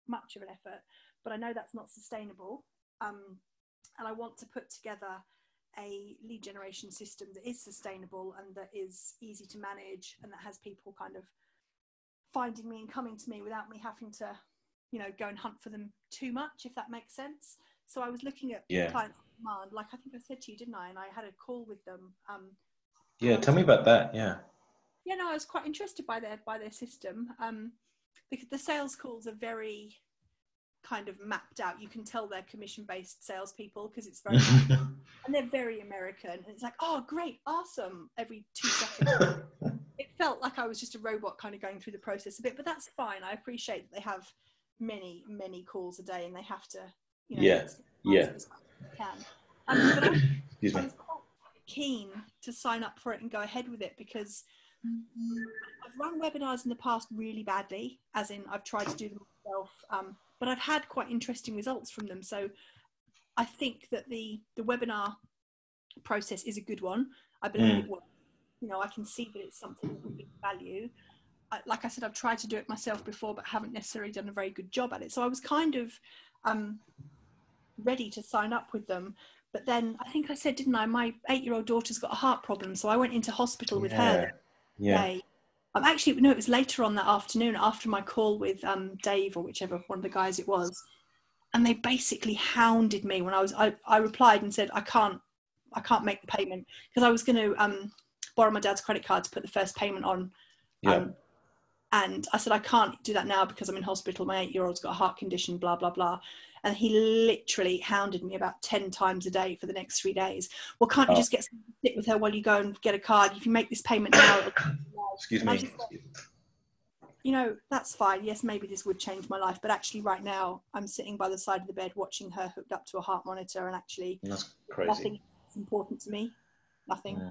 much of an effort, but I know that's not sustainable. And I want to put together a lead generation system that is sustainable and that is easy to manage, and that has people kind of finding me and coming to me without me having to, you know, go and hunt for them too much, if that makes sense. So I was looking at client demand, like I think I said to you, didn't I? And I had a call with them. Tell me about that. Yeah, no, I was quite interested by their system. Because the sales calls are very kind of mapped out. You can tell they're commission-based salespeople because it's very and they're very American. And it's like, oh, great, awesome, every 2 seconds. It felt like I was just a robot kind of going through the process a bit, but that's fine. I appreciate that they have many calls a day and they have to, you know, as they can. But I was quite keen to sign up for it and go ahead with it, because I've run webinars in the past really badly, as in I've tried to do them myself, but I've had quite interesting results from them. So I think that the webinar process is a good one. I believe it works. You know, I can see that it's something that would be value. Like I said, I've tried to do it myself before, but haven't necessarily done a very good job at it. So I was kind of ready to sign up with them. But then I think I said, didn't I, my 8-year-old daughter's got a heart problem. So I went into hospital with her that day. Actually, no, it was later on that afternoon after my call with Dave, or whichever one of the guys it was. And they basically hounded me when I replied and said, I can't make the payment, because I was going to borrow my dad's credit card to put the first payment on. And I said, I can't do that now because I'm in hospital. My 8-year-old's got a heart condition, blah, blah, blah. And he literally hounded me about 10 times a day for the next 3 days. Well, can't you just get someone to sit with her while you go and get a card? If you make this payment now, excuse me. You know, that's fine. Yes, maybe this would change my life. But actually right now, I'm sitting by the side of the bed watching her hooked up to a heart monitor, and actually that's crazy. Nothing is important to me. Nothing.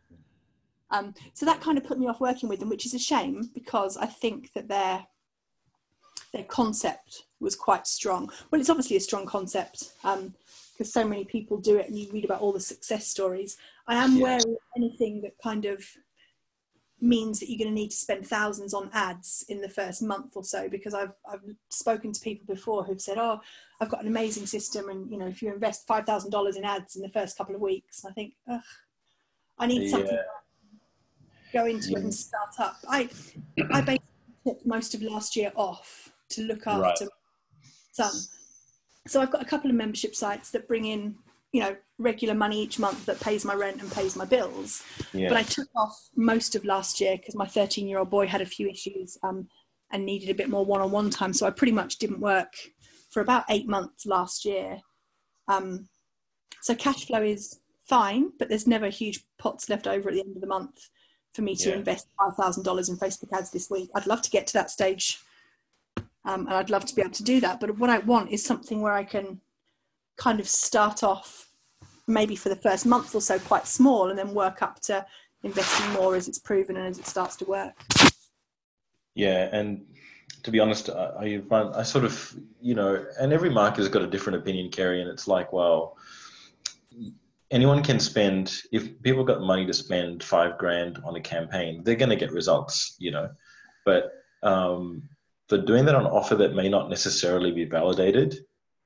So that kind of put me off working with them, which is a shame, because I think that their concept was quite strong. Well, it's obviously a strong concept, because so many people do it and you read about all the success stories. I am wary of anything that kind of means that you're going to need to spend thousands on ads in the first month or so, because I've spoken to people before who've said, oh, I've got an amazing system, and you know, if you invest $5,000 in ads in the first couple of weeks, I think, I need something to go into it and start up. I basically took most of last year off to look after my son. So I've got a couple of membership sites that bring in, you know, regular money each month that pays my rent and pays my bills. But I took off most of last year because my 13-year-old boy had a few issues and needed a bit more one-on-one time. So I pretty much didn't work for about 8 months last year. So cash flow is fine, but there's never huge pots left over at the end of the month for me to invest $5,000 in Facebook ads this week. I'd love to get to that stage. And I'd love to be able to do that. But what I want is something where I can kind of start off maybe for the first month or so quite small, and then work up to investing more as it's proven and as it starts to work. Yeah, and to be honest, I sort of, you know, and every market has got a different opinion, Kerry, and it's like, well, anyone can spend, if people got money to spend $5,000 on a campaign, they're going to get results, you know, but doing that on offer that may not necessarily be validated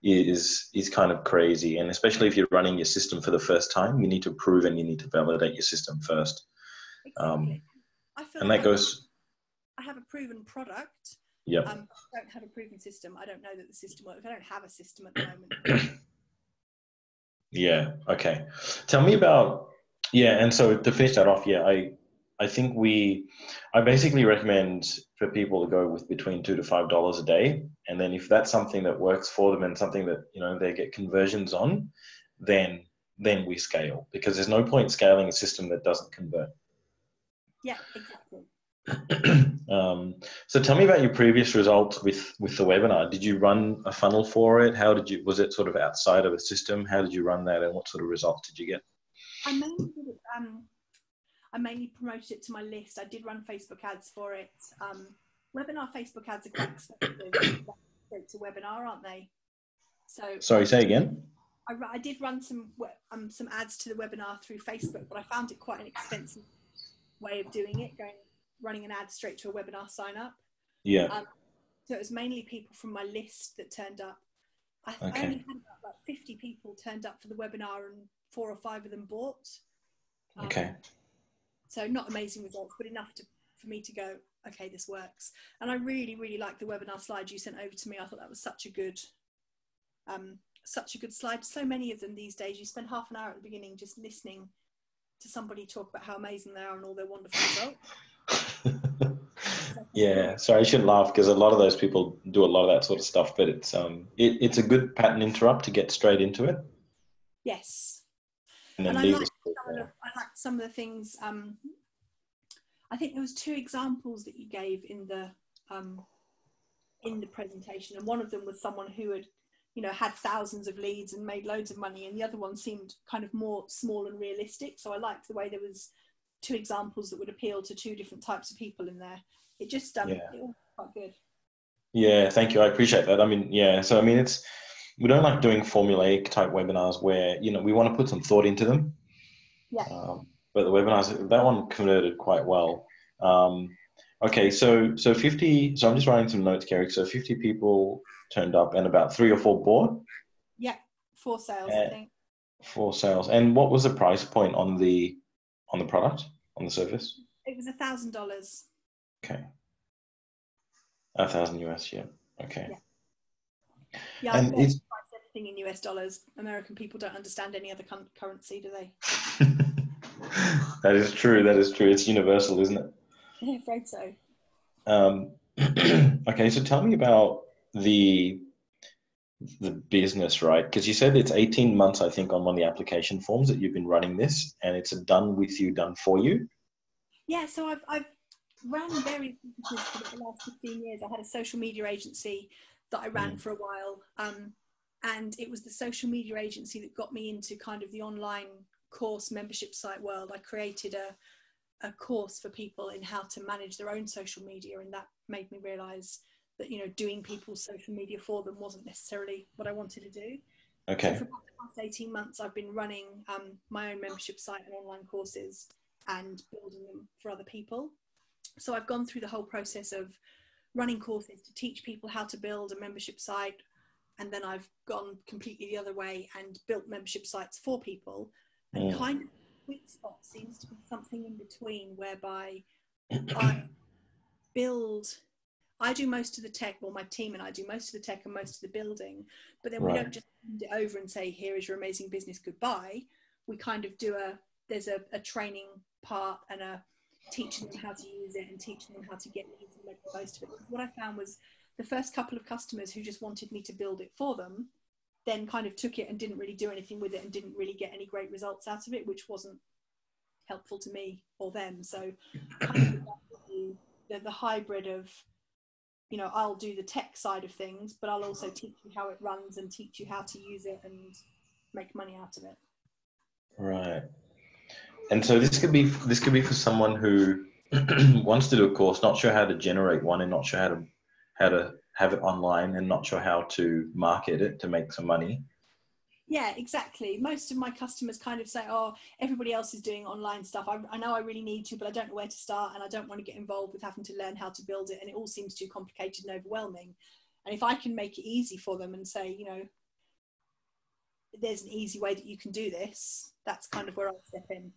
is kind of crazy. And especially if you're running your system for the first time, you need to prove and you need to validate your system first. Exactly. I feel and like that goes. I have a proven product. Yeah. I don't have a proven system. I don't know that the system works. I don't have a system at the moment. Yeah. Okay. Tell me about, and so to finish that off, I think I basically recommend for people to go with between $2 to $5 a day. And then if that's something that works for them and something that, you know, they get conversions on, then we scale, because there's no point scaling a system that doesn't convert. Yeah, exactly. So tell me about your previous results with the webinar. Did you run a funnel for it? Was it sort of outside of a system? How did you run that, and what sort of results did you get? I mainly did it, I mainly promoted it to my list. I did run Facebook ads for it. Webinar Facebook ads are quite expensive to webinar, aren't they? So sorry, say again. I did run some ads to the webinar through Facebook, but I found it quite an expensive way of doing it, running an ad straight to a webinar sign up. Yeah. So it was mainly people from my list that turned up. I Okay. only had about like 50 people turned up for the webinar, and 4 or 5 of them bought. Okay. So not amazing results, but enough for me to go, okay, this works. And I really, really liked the webinar slide you sent over to me. I thought that was such a good slide. So many of them these days, you spend half an hour at the beginning just listening to somebody talk about how amazing they are and all their wonderful results. Yeah, sorry, I shouldn't laugh because a lot of those people do a lot of that sort of stuff, but it's a good pattern interrupt to get straight into it. Yes. And then And leave I liked some of the things. I think there was 2 examples that you gave in the presentation, and one of them was someone who had, had thousands of leads and made loads of money, and the other one seemed kind of more small and realistic. So I liked the way there was 2 examples that would appeal to 2 different types of people in there. It just it was quite good. Yeah, thank you. I appreciate that. I mean, yeah. So I mean, we don't like doing formulaic type webinars where we want to put some thought into them. Yeah. But the webinars, that one converted quite well. Okay, so 50. So I'm just writing some notes, Kerry. So 50 people turned up, and about 3 or 4 bought. Yeah, 4 sales, I think. 4 sales. And what was the price point on the product, on the service? It was $1,000. Okay. 1,000 US, yeah. Okay. Yeah, and I price everything in US dollars. American people don't understand any other currency, do they? That is true. That is true. It's universal, isn't it? I'm afraid so. Okay, so tell me about the business, right? Because you said it's 18 months, I think, on one of the application forms that you've been running this, and it's a done with you, done for you. Yeah, so I've ran various businesses for the last 15 years. I had a social media agency that I ran for a while, and it was the social media agency that got me into kind of the online course membership site world. I created a course for people in how to manage their own social media, and that made me realize that doing people's social media for them wasn't necessarily what I wanted to do. Okay. So for about the past 18 months I've been running my own membership site and online courses and building them for other people. So I've gone through the whole process of running courses to teach people how to build a membership site, and then I've gone completely the other way and built membership sites for people, and kind of the sweet spot seems to be something in between, whereby I do most of the tech, or my team and I do most of the tech and most of the building, but then we don't just hand it over and say, here is your amazing business, goodbye. We kind of do there's a training part and a teaching them how to use it and teaching them how to get leads and make the most of it. What I found was the first couple of customers who just wanted me to build it for them then kind of took it and didn't really do anything with it and didn't really get any great results out of it, which wasn't helpful to me or them. So kind of the hybrid of, I'll do the tech side of things, but I'll also teach you how it runs and teach you how to use it and make money out of it. Right. And so this could be for someone who wants to do a course, not sure how to generate one, and not sure how to have it online, and not sure how to market it to make some money. Yeah, exactly. Most of my customers kind of say, oh, everybody else is doing online stuff. I know I really need to, but I don't know where to start, and I don't want to get involved with having to learn how to build it. And it all seems too complicated and overwhelming. And if I can make it easy for them and say, there's an easy way that you can do this, that's kind of where I'll step in.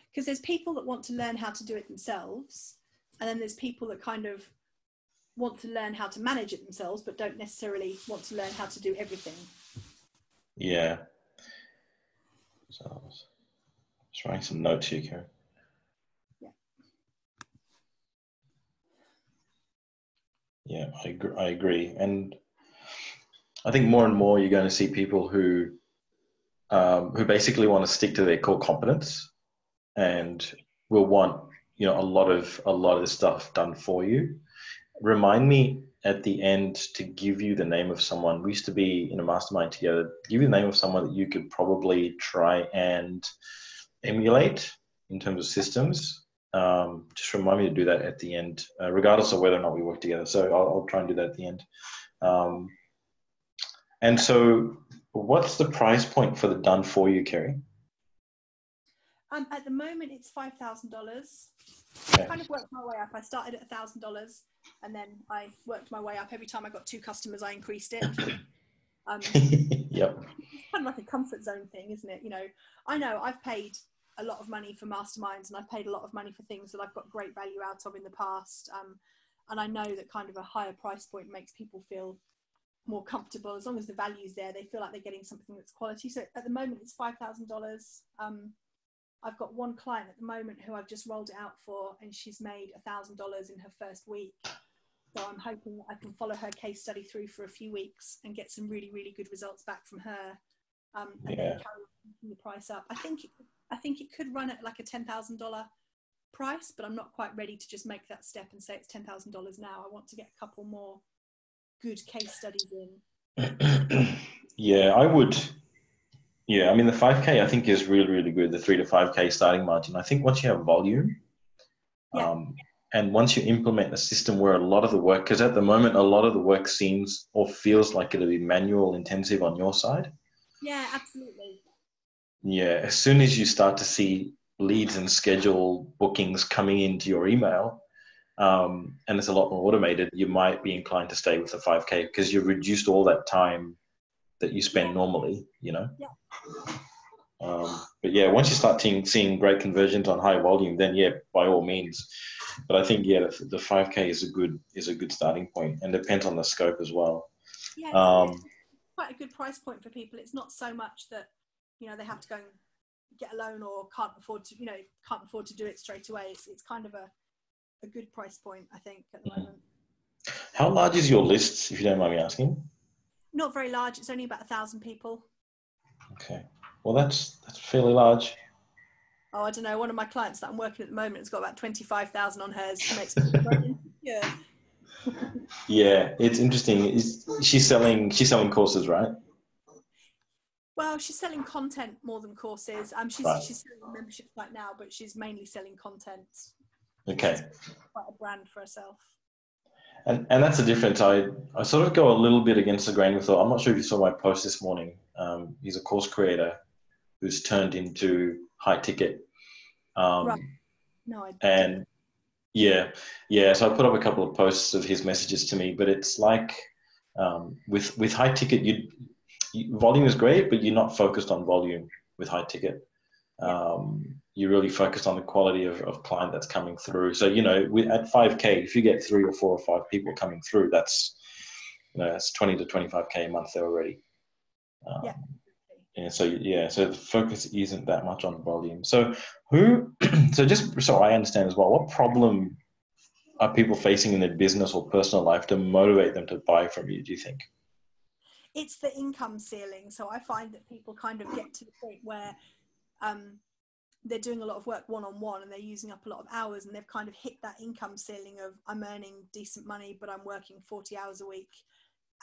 Because there's people that want to learn how to do it themselves, and then there's people that kind of want to learn how to manage it themselves, but don't necessarily want to learn how to do everything. Yeah. So I was just writing some notes here, Karen. Yeah, I agree. And I think more and more you're going to see people who basically want to stick to their core competence and will want, a lot of the stuff done for you. Remind me at the end to give you the name of someone. We used to be in a mastermind together. Give you the name of someone that you could probably try and emulate in terms of systems. Just remind me to do that at the end, regardless of whether or not we work together. So I'll try and do that at the end. And so what's the price point for the done for you, Kerry? At the moment, it's $5,000. Okay. I kind of worked my way up. I started at $1,000 and then I worked my way up. Every time I got 2 customers, I increased it. Yep. It's kind of like a comfort zone thing, isn't it? You know I've paid a lot of money for masterminds and I've paid a lot of money for things that I've got great value out of in the past. And I know that kind of a higher price point makes people feel more comfortable. As long as the value's there, they feel like they're getting something that's quality. So at the moment it's $5,000. I've got one client at the moment who I've just rolled it out for, and she's made $1,000 in her first week. So I'm hoping that I can follow her case study through for a few weeks and get some really, really good results back from her, and then carry on the price up. I think it could run at like a $10,000 price, but I'm not quite ready to just make that step and say it's $10,000 now. I want to get a couple more good case studies in. Yeah, I would. Yeah, I mean, the 5K I think is really, really good, the 3 to 5K starting margin. I think once you have volume, Yeah. and once you implement a system where a lot of the work, because at the moment, a lot of the work seems or feels like it'll be manual intensive on your side. Yeah, absolutely. Yeah, as soon as you start to see leads and schedule bookings coming into your email, and it's a lot more automated, you might be inclined to stay with the 5K because you've reduced all that time that you spend normally, you know? Yeah. But yeah, once you start seeing great conversions on high volume, then yeah, by all means. But I think yeah, the 5K is a good starting point, and depends on the scope as well. Yeah, it's quite a good price point for people. It's not so much that they have to go and get a loan or can't afford to do it straight away. It's kind of a good price point, I think, at the moment. How large is your list, if you don't mind me asking? Not very large. It's only about 1,000 people. Okay, well that's fairly large. Oh, I don't know. One of my clients that I'm working at the moment has got about 25,000 on hers. She makes me very insecure. Yeah, it's interesting. She's selling courses, right? Well, she's selling content more than courses. Right. She's selling a membership site now, but she's mainly selling content. Okay. She's quite a brand for herself. And that's the difference. I sort of go a little bit against the grain of thought. I'm not sure if you saw my post this morning. He's a course creator who's turned into high ticket. Right. No, I And didn't. yeah. So I put up a couple of posts of his messages to me, but it's like with high ticket, volume is great, but you're not focused on volume with high ticket. You're really focused on the quality of client that's coming through. So, at 5K, if you get 3 or 4 or 5 people coming through, that's 20 to 25K a month there already. So the focus isn't that much on volume. So so just so I understand as well, what problem are people facing in their business or personal life to motivate them to buy from you, do you think? It's the income ceiling. So I find that people kind of get to the point where they're doing a lot of work one-on-one and they're using up a lot of hours, and they've kind of hit that income ceiling of, I'm earning decent money, but I'm working 40 hours a week.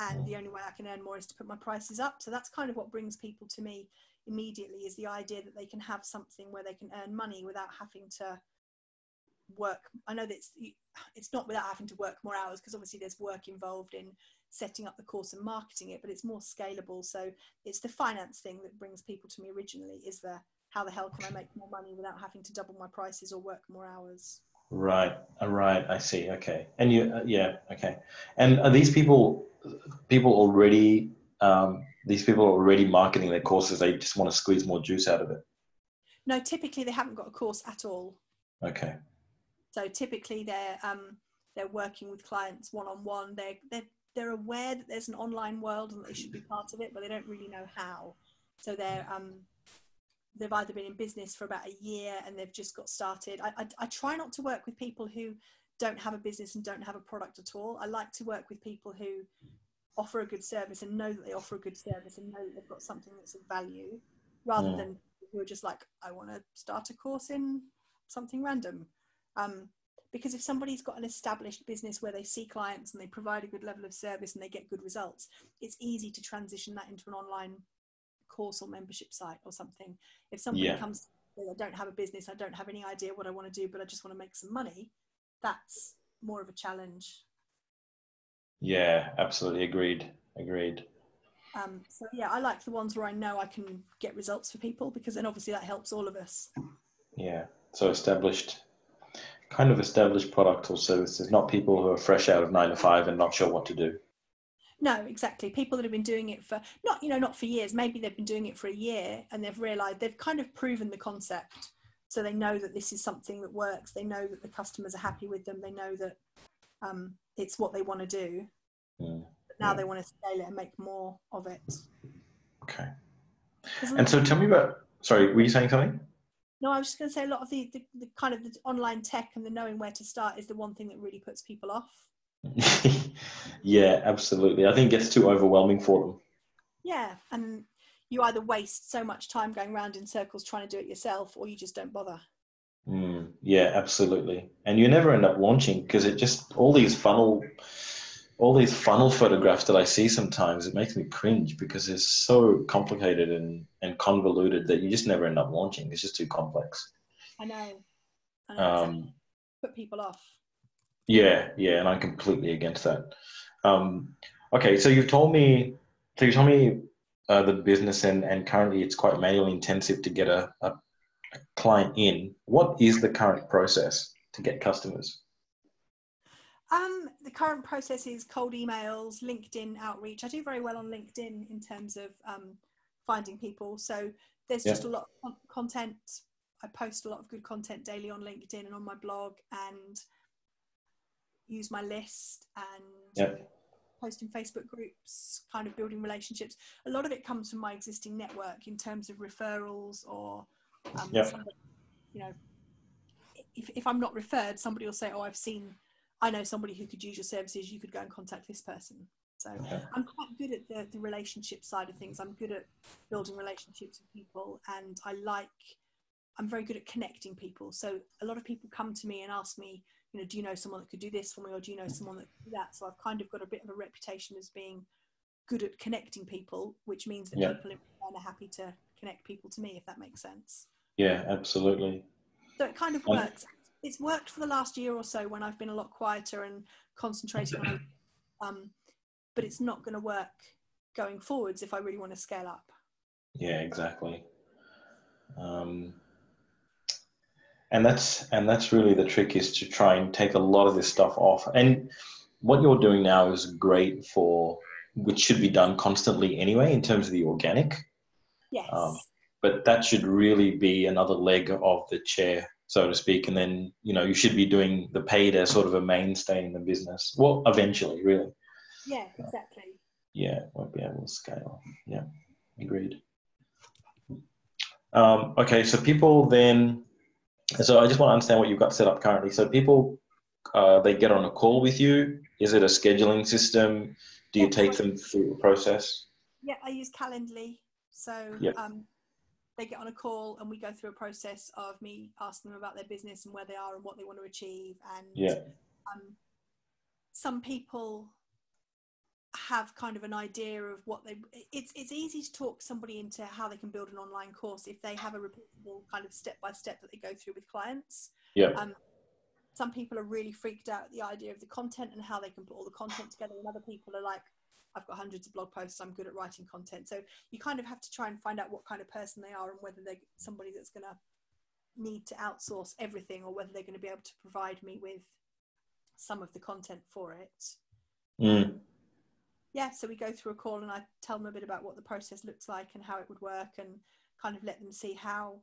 And the only way I can earn more is to put my prices up. So that's kind of what brings people to me immediately, is the idea that they can have something where they can earn money without having to work. I know that it's not without having to work more hours, because obviously there's work involved in setting up the course and marketing it, but it's more scalable. So it's the finance thing that brings people to me originally, is how the hell can I make more money without having to double my prices or work more hours? Right. I see. Okay. And okay. And are these people already, marketing their courses? They just want to squeeze more juice out of it? No, typically they haven't got a course at all. Okay. So typically they're working with clients one-on-one. They're aware that there's an online world and they should be part of it, but they don't really know how. So they've either been in business for about a year and they've just got started. I try not to work with people who don't have a business and don't have a product at all. I like to work with people who offer a good service and know that they offer a good service and know that they've got something that's of value, rather than people who are just like, I want to start a course in something random. Because if somebody's got an established business where they see clients and they provide a good level of service and they get good results, it's easy to transition that into an online course or membership site or something. If somebody comes to me, I don't have a business, I don't have any idea what I want to do, but I just want to make some money, that's more of a challenge. Yeah, absolutely. Agreed. So yeah, I like the ones where I know I can get results for people, because then obviously that helps all of us. Yeah. So established kind of established products or services, not people who are fresh out of 9 to 5 and not sure what to do. No, exactly. People that have been doing it for not, not for years, maybe they've been doing it for a year and they've realized they've kind of proven the concept. So they know that this is something that works. They know that the customers are happy with them. They know that it's what they want to do. Mm, But now yeah. they want to scale it and make more of it. Okay. There's a And lot of so the, tell me about, sorry, were you saying something? no, I was just going to say a lot of the kind of the online tech and the knowing where to start is the one thing that really puts people off. Yeah, absolutely. I think it gets too overwhelming for them. Yeah. And you either waste so much time going around in circles trying to do it yourself, or you just don't bother. Yeah, absolutely. And you never end up launching because it just all these funnel photographs that I see sometimes, it makes me cringe because it's so complicated and convoluted that you just never end up launching. It's just too complex. I know. I know exactly. Um, Put people off. yeah, yeah, and I'm completely against that. Um, okay, so you told me the business and currently it's quite manually intensive to get a client in. What is the current process to get customers? The current process is cold emails, LinkedIn outreach. I do very well on LinkedIn in terms of finding people. So there's Yeah, just a lot of content. I post a lot of good content daily on LinkedIn and on my blog, and use my list and yeah, post in Facebook groups, kind of building relationships. A lot of it comes from my existing network in terms of referrals or yeah. somebody, you know, if I'm not referred, somebody will say, oh, I know somebody who could use your services. You could go and contact this person. So Okay. I'm quite good at the relationship side of things. I'm good at building relationships with people, and I'm very good at connecting people. So a lot of people come to me and ask me, do you know someone that could do this for me? Or do you know someone that could do that? So I've kind of got a bit of a reputation as being good at connecting people, which means that Yeah, people in return are happy to connect people to me, if that makes sense. yeah, absolutely. So it kind of And works. It's worked for the last year or so when I've been a lot quieter and concentrating on but it's not going to work going forwards if I really want to scale up. yeah, exactly. Um, and that's really the trick is to try and take a lot of this stuff off. And what you're doing now is great for, which should be done constantly anyway in terms of the organic. Um, Yes. but that should really be another leg of the chair, so to speak. And then, you should be doing the paid as sort of a mainstay in the business. Well, eventually, really. Yeah, exactly. Yeah, won't be able to scale. Yeah, agreed. Okay, so people then, so I just want to understand what you've got set up currently. So people, they get on a call with you. Is it a scheduling system? Do you Yeah, so take them through the process? I use Calendly. So Yeah, they get on a call and we go through a process of me asking them about their business and where they are and what they want to achieve. And yeah, um, some people have kind of an idea of what it's easy to talk somebody into how they can build an online course if they have a repeatable kind of step by step that they go through with clients. yeah. um, some people are really freaked out at the idea of the content and how they can put all the content together, and other people are like, I've got hundreds of blog posts, I'm good at writing content. So you kind of have to try and find out what kind of person they are and whether they're somebody that's going to need to outsource everything or whether they're going to be able to provide me with some of the content for it. Mm, So we go through a call and I tell them a bit about what the process looks like and how it would work, and kind of let them see how.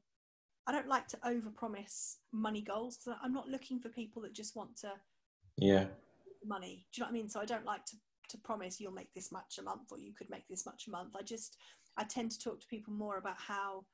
I don't like to overpromise money goals because I'm not looking for people that just want to yeah, money. Do you know what I mean? So I don't like to promise you'll make this much a month or you could make this much a month. I tend to talk to people more about how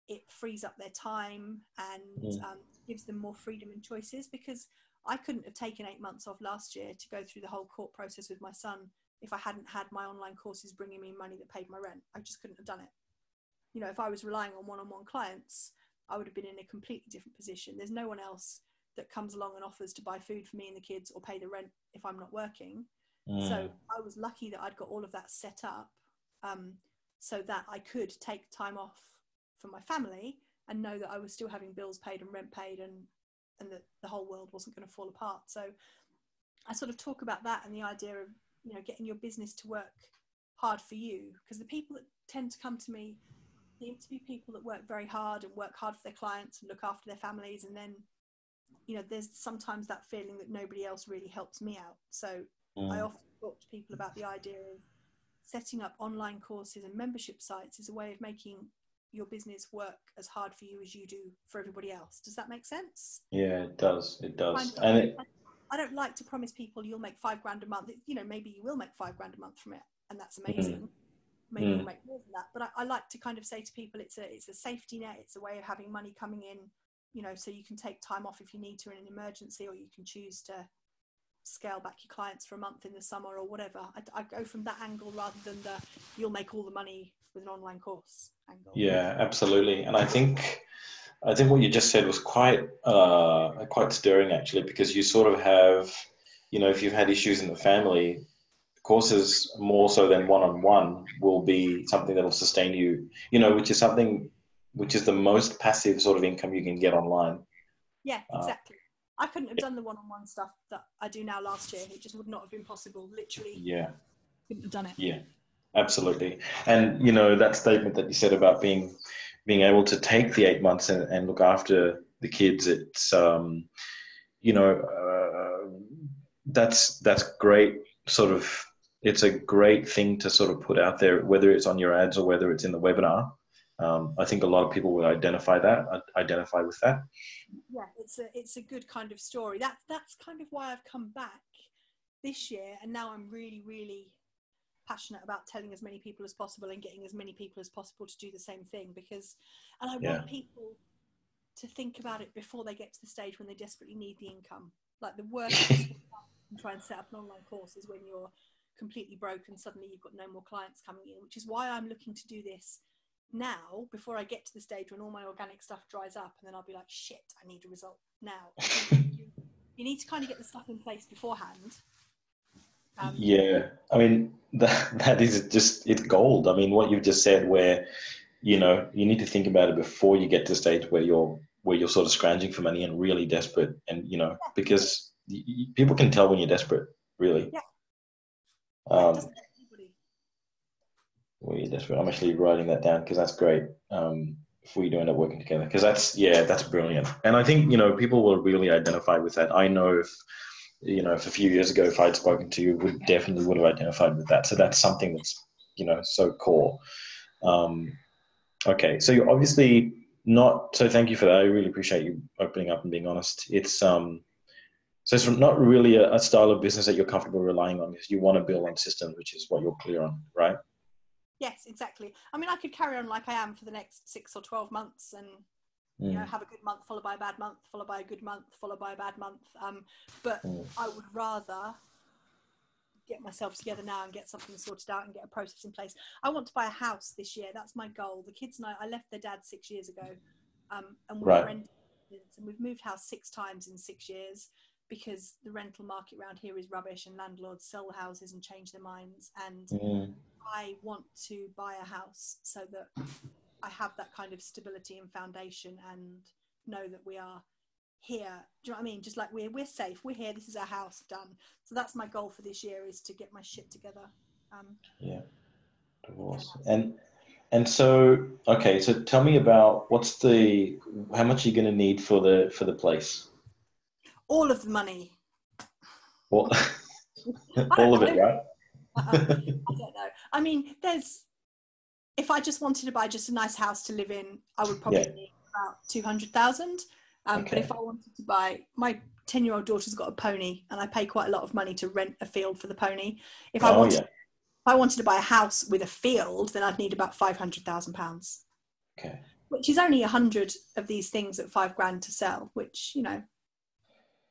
it frees up their time and mm, gives them more freedom and choices, because I couldn't have taken 8 months off last year to go through the whole court process with my son if I hadn't had my online courses bringing me money that paid my rent. I just couldn't have done it. If I was relying on one-on-one clients, I would have been in a completely different position. There's no one else that comes along and offers to buy food for me and the kids or pay the rent if I'm not working. mm, So I was lucky that I'd got all of that set up, so that I could take time off for my family and know that I was still having bills paid and rent paid, and that the whole world wasn't going to fall apart. So I sort of talk about that and the idea of, getting your business to work hard for you, because the people that tend to come to me seem to be people that work very hard and work hard for their clients and look after their families, and then you know, there's sometimes that feeling that nobody else really helps me out. So I often talk to people about the idea of setting up online courses and membership sites as a way of making your business work as hard for you as you do for everybody else. Does that make sense? Yeah, it does. It does. I don't like to promise people you'll make $5,000 a month. You know, maybe you will make $5,000 a month from it, and that's amazing. Maybe you'll make more than that. But I like to kind of say to people, it's a safety net. It's a way of having money coming in, you know, so you can take time off if you need to in an emergency, or you can choose to scale back your clients for a month in the summer or whatever. I go from that angle rather than the you'll make all the money with an online course angle. Yeah, absolutely. And I think what you just said was quite stirring, actually, because you sort of have, you know, if you've had issues in the family, courses more so than one-on-one will be something that will sustain you, you know, which is the most passive sort of income you can get online. Yeah, exactly. I couldn't have done the one-on-one stuff that I do now last year. It just would not have been possible. Literally. Yeah. Couldn't have done it. Yeah, absolutely. And, you know, that statement that you said about being able to take the 8 months and look after the kids, it's, you know, that's great. Sort of, it's a great thing to sort of put out there, whether it's on your ads or whether it's in the webinar. I think a lot of people would identify with that. Yeah, it's a good kind of story. That's kind of why I've come back this year, and now I'm really, really passionate about telling as many people as possible and getting as many people as possible to do the same thing, and I want people to think about it before they get to the stage when they desperately need the income. Like, the worst possible time you can try and set up an online course is when you're completely broke and suddenly you've got no more clients coming in, which is why I'm looking to do this now before I get to the stage when all my organic stuff dries up, and then I'll be like, shit, I need a result now. You need to kind of get the stuff in place beforehand. Yeah, I mean, that is just, it's gold. I mean, what you've just said, where, you know, you need to think about it before you get to the stage where you're sort of scrounging for money and really desperate, and, you know, because people can tell when you're desperate, really. Yeah. When you're desperate. I'm actually writing that down because that's great. If we do end up working together, because that's brilliant. And I think, you know, people will really identify with that. I know if a few years ago, if I'd spoken to you, would have identified with that. So that's something that's, you know, so core. Okay, so you're obviously not. So thank you for that. I really appreciate you opening up and being honest. So it's not really a style of business that you're comfortable relying on, because you want to build on systems, which is what you're clear on, right? Yes, exactly. I mean, I could carry on like I am for the next 6 or 12 months and, you know, have a good month followed by a bad month, followed by a good month, followed by a bad month. But I would rather get myself together now and get something sorted out and get a process in place. I want to buy a house this year. That's my goal. The kids and I left their dad 6 years ago, and we've rented, and we've moved house 6 times in 6 years, because the rental market around here is rubbish and landlords sell the houses and change their minds. And I want to buy a house so that I have that kind of stability and foundation, and know that we are here. Do you know what I mean? Just like we're safe. We're here. This is our house. Done. So that's my goal for this year, is to get my shit together. Divorce. And so, okay, so tell me about how much are you going to need for the place? All of the money. Well, all of it, right? I don't know. I mean, if I just wanted to buy just a nice house to live in, I would probably need about 200,000. But if I wanted to buy, my 10-year-old daughter's got a pony, and I pay quite a lot of money to rent a field for the pony. If I wanted to buy a house with a field, then I'd need about £500,000. Okay. Which is only 100 of these things at $5,000 to sell, which, you know.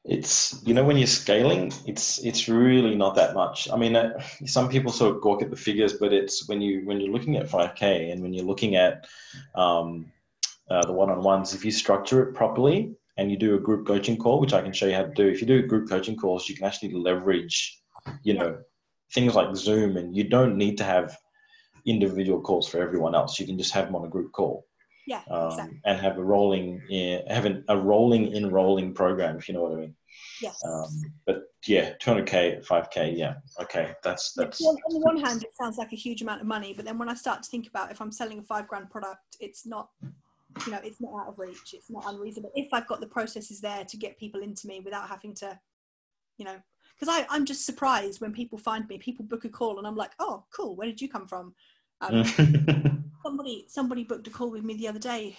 It's, you know, when you're scaling, it's really not that much. I mean, some people sort of gawk at the figures, but it's when you're looking at 5K, and when you're looking at the one-on-ones, if you structure it properly and you do a group coaching call, which I can show you how to do. If you do group coaching calls, you can actually leverage, you know, things like Zoom, and you don't need to have individual calls for everyone else. You can just have them on a group call. Yeah, exactly. And have a rolling program, if you know what I mean. Yes. But yeah, 200K, 5K, yeah, okay, that's. On the one hand, it sounds like a huge amount of money, but then when I start to think about, if I'm selling a $5,000 product, it's not you know, it's not out of reach. It's not unreasonable. If I've got the processes there to get people into me without having to, you know, because I'm just surprised when people find me, people book a call and I'm like, oh, cool. Where did you come from? Somebody booked a call with me the other day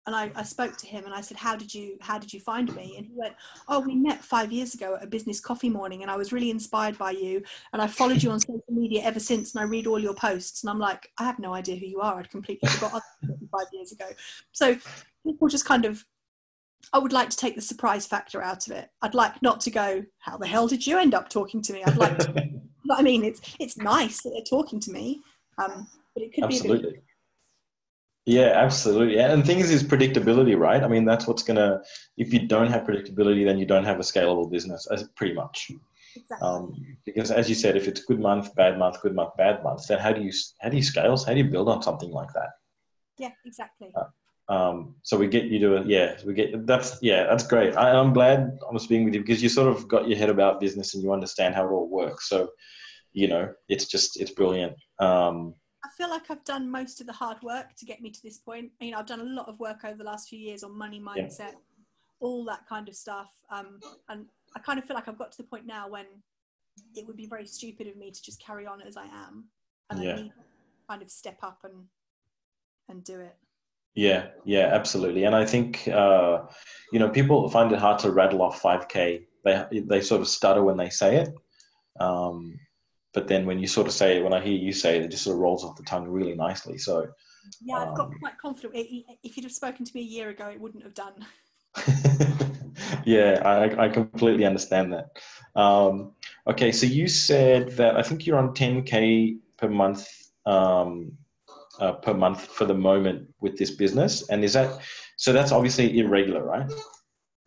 and I spoke to him and I said, how did you find me? And he went, oh, we met 5 years ago at a business coffee morning and I was really inspired by you and I followed you on social media ever since and I read all your posts. And I'm like, I have no idea who you are. I'd completely forgot 5 years ago. So people just kind of, I would like to take the surprise factor out of it. I'd like not to go, how the hell did you end up talking to me? I'd like to, but I mean, it's nice that they're talking to me, but it could Absolutely. be a bit. Yeah, absolutely. And the thing is predictability, right? I mean, that's what's if you don't have predictability, then you don't have a scalable business, pretty much. Exactly. Because as you said, if it's good month, bad month, good month, bad month, then how do you scale? How do you build on something like that? Yeah, exactly. So we get you to, that's great. I'm glad I'm speaking with you because you sort of got your head about business and you understand how it all works. So, it's brilliant. I feel like I've done most of the hard work to get me to this point. You know, I've done a lot of work over the last few years on money mindset, all that kind of stuff. And I kind of feel like I've got to the point now when it would be very stupid of me to just carry on as I am. And I need to kind of step up and do it. Yeah, absolutely. And I think, people find it hard to rattle off 5K. They sort of stutter when they say it. But then when you sort of say it, when I hear you say it, it just sort of rolls off the tongue really nicely. So yeah, I've got quite confident. If you'd have spoken to me a year ago, it wouldn't have done. Yeah, I completely understand that. Okay, so you said that I think you're on 10K per month for the moment with this business, and so that's obviously irregular, right?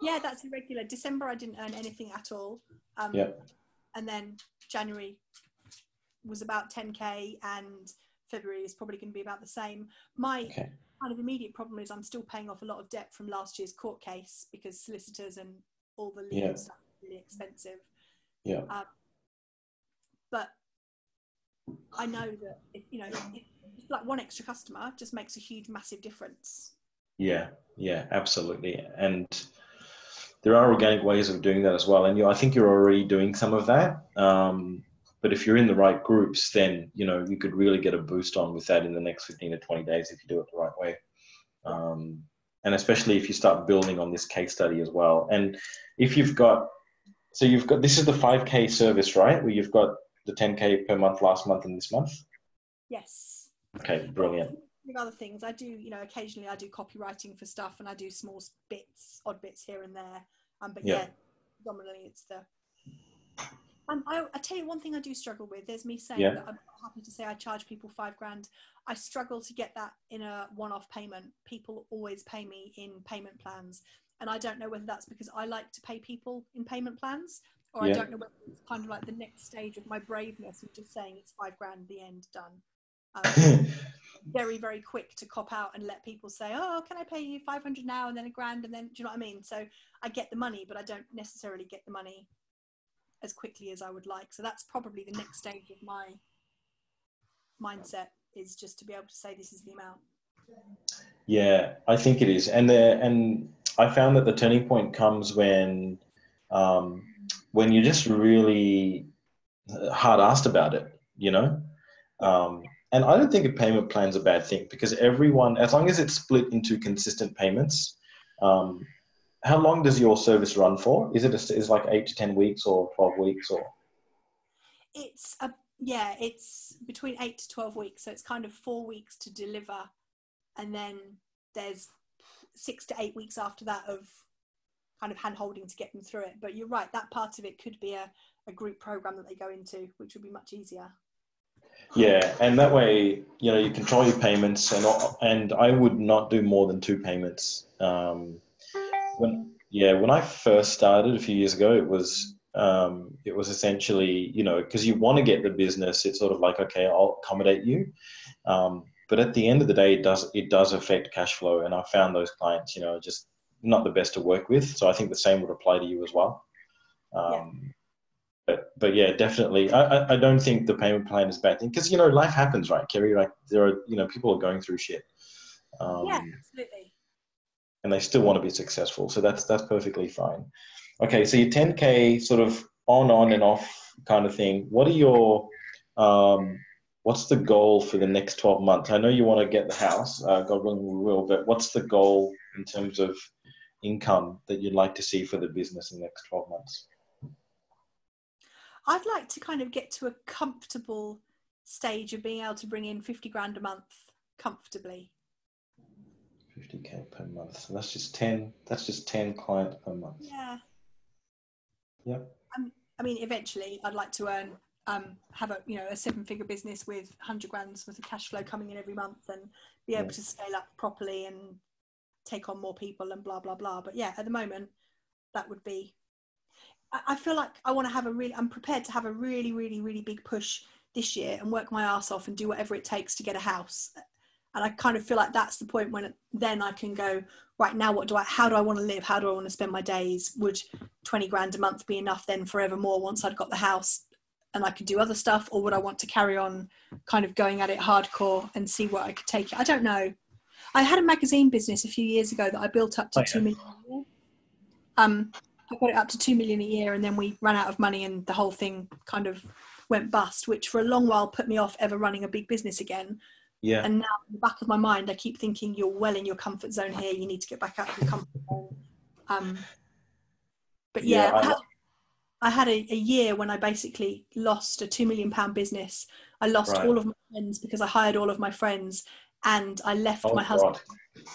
Yeah, that's irregular. December I didn't earn anything at all. And then January was about 10K and February is probably going to be about the same. My kind of immediate problem is I'm still paying off a lot of debt from last year's court case because solicitors and all the legal stuff is really expensive. But I know that if like one extra customer just makes a huge, massive difference. Yeah, absolutely. And there are organic ways of doing that as well. And I think you're already doing some of that. But if you're in the right groups, then, you could really get a boost on with that in the next 15 to 20 days if you do it the right way. And especially if you start building on this case study as well. And if you've got this is the 5K service, right? Where you've got the 10K per month last month and this month? Yes. Okay, brilliant. With other things, I do, occasionally I do copywriting for stuff and I do small bits, odd bits here and there. But predominantly it's the... I tell you one thing I do struggle with. There's me saying that I'm happy to say I charge people $5,000. I struggle to get that in a one-off payment. People always pay me in payment plans. And I don't know whether that's because I like to pay people in payment plans or I don't know whether it's kind of like the next stage of my braveness of just saying it's $5,000, the end, done. Very, very quick to cop out and let people say, oh, can I pay you 500 now and then $1,000 and then, do you know what I mean? So I get the money, but I don't necessarily get the money as quickly as I would like. So that's probably the next stage of my mindset, is just to be able to say this is the amount. Yeah, I think it is. And I found that the turning point comes when you're just really hard asked about it, and I don't think a payment plan is a bad thing because everyone, as long as it's split into consistent payments, how long does your service run for? Is it like 8 to 10 weeks or 12 weeks or? It's between 8 to 12 weeks. So it's kind of 4 weeks to deliver. And then there's 6 to 8 weeks after that of kind of hand holding to get them through it. But you're right, that part of it could be a group program that they go into, which would be much easier. Yeah, and that way, you control your payments, and I would not do more than 2 payments. When I first started a few years ago, it was essentially, because you want to get the business, it's sort of like, okay, I'll accommodate you. But at the end of the day, it does affect cash flow, and I found those clients, just not the best to work with. So I think the same would apply to you as well. But yeah, definitely. I don't think the payment plan is a bad thing because, life happens, right, Kerry? Like there are, people are going through shit. Yeah, absolutely. and they still want to be successful. So that's perfectly fine. Okay, so your 10K sort of on and off kind of thing. What are your what's the goal for the next 12 months? I know you want to get the house, God willing we will, but what's the goal in terms of income that you'd like to see for the business in the next 12 months? I'd like to kind of get to a comfortable stage of being able to bring in 50 grand a month comfortably. 50K per month. So that's just 10 clients per month. Yeah. Yep. I mean, eventually I'd like to earn, have a 7-figure business with 100 grand's worth of cash flow coming in every month and be able to scale up properly and take on more people and blah, blah, blah. But yeah, at the moment, that would be, I feel like I'm prepared to have a really, really, really big push this year and work my ass off and do whatever it takes to get a house. And I kind of feel like that's the point when then I can go, right, now how do I want to live? How do I want to spend my days? Would 20 grand a month be enough then forevermore once I'd got the house and I could do other stuff? Or would I want to carry on kind of going at it hardcore and see what I could take? I don't know. I had a magazine business a few years ago that I built up to 2 million a year. I got it up to 2 million a year and then we ran out of money and the whole thing kind of went bust, which for a long while put me off ever running a big business again. Yeah. And now in the back of my mind, I keep thinking you're well in your comfort zone here. You need to get back out of your comfort zone. But yeah, I had a year when I basically lost a £2 million business. I lost all of my friends because I hired all of my friends and I left my husband.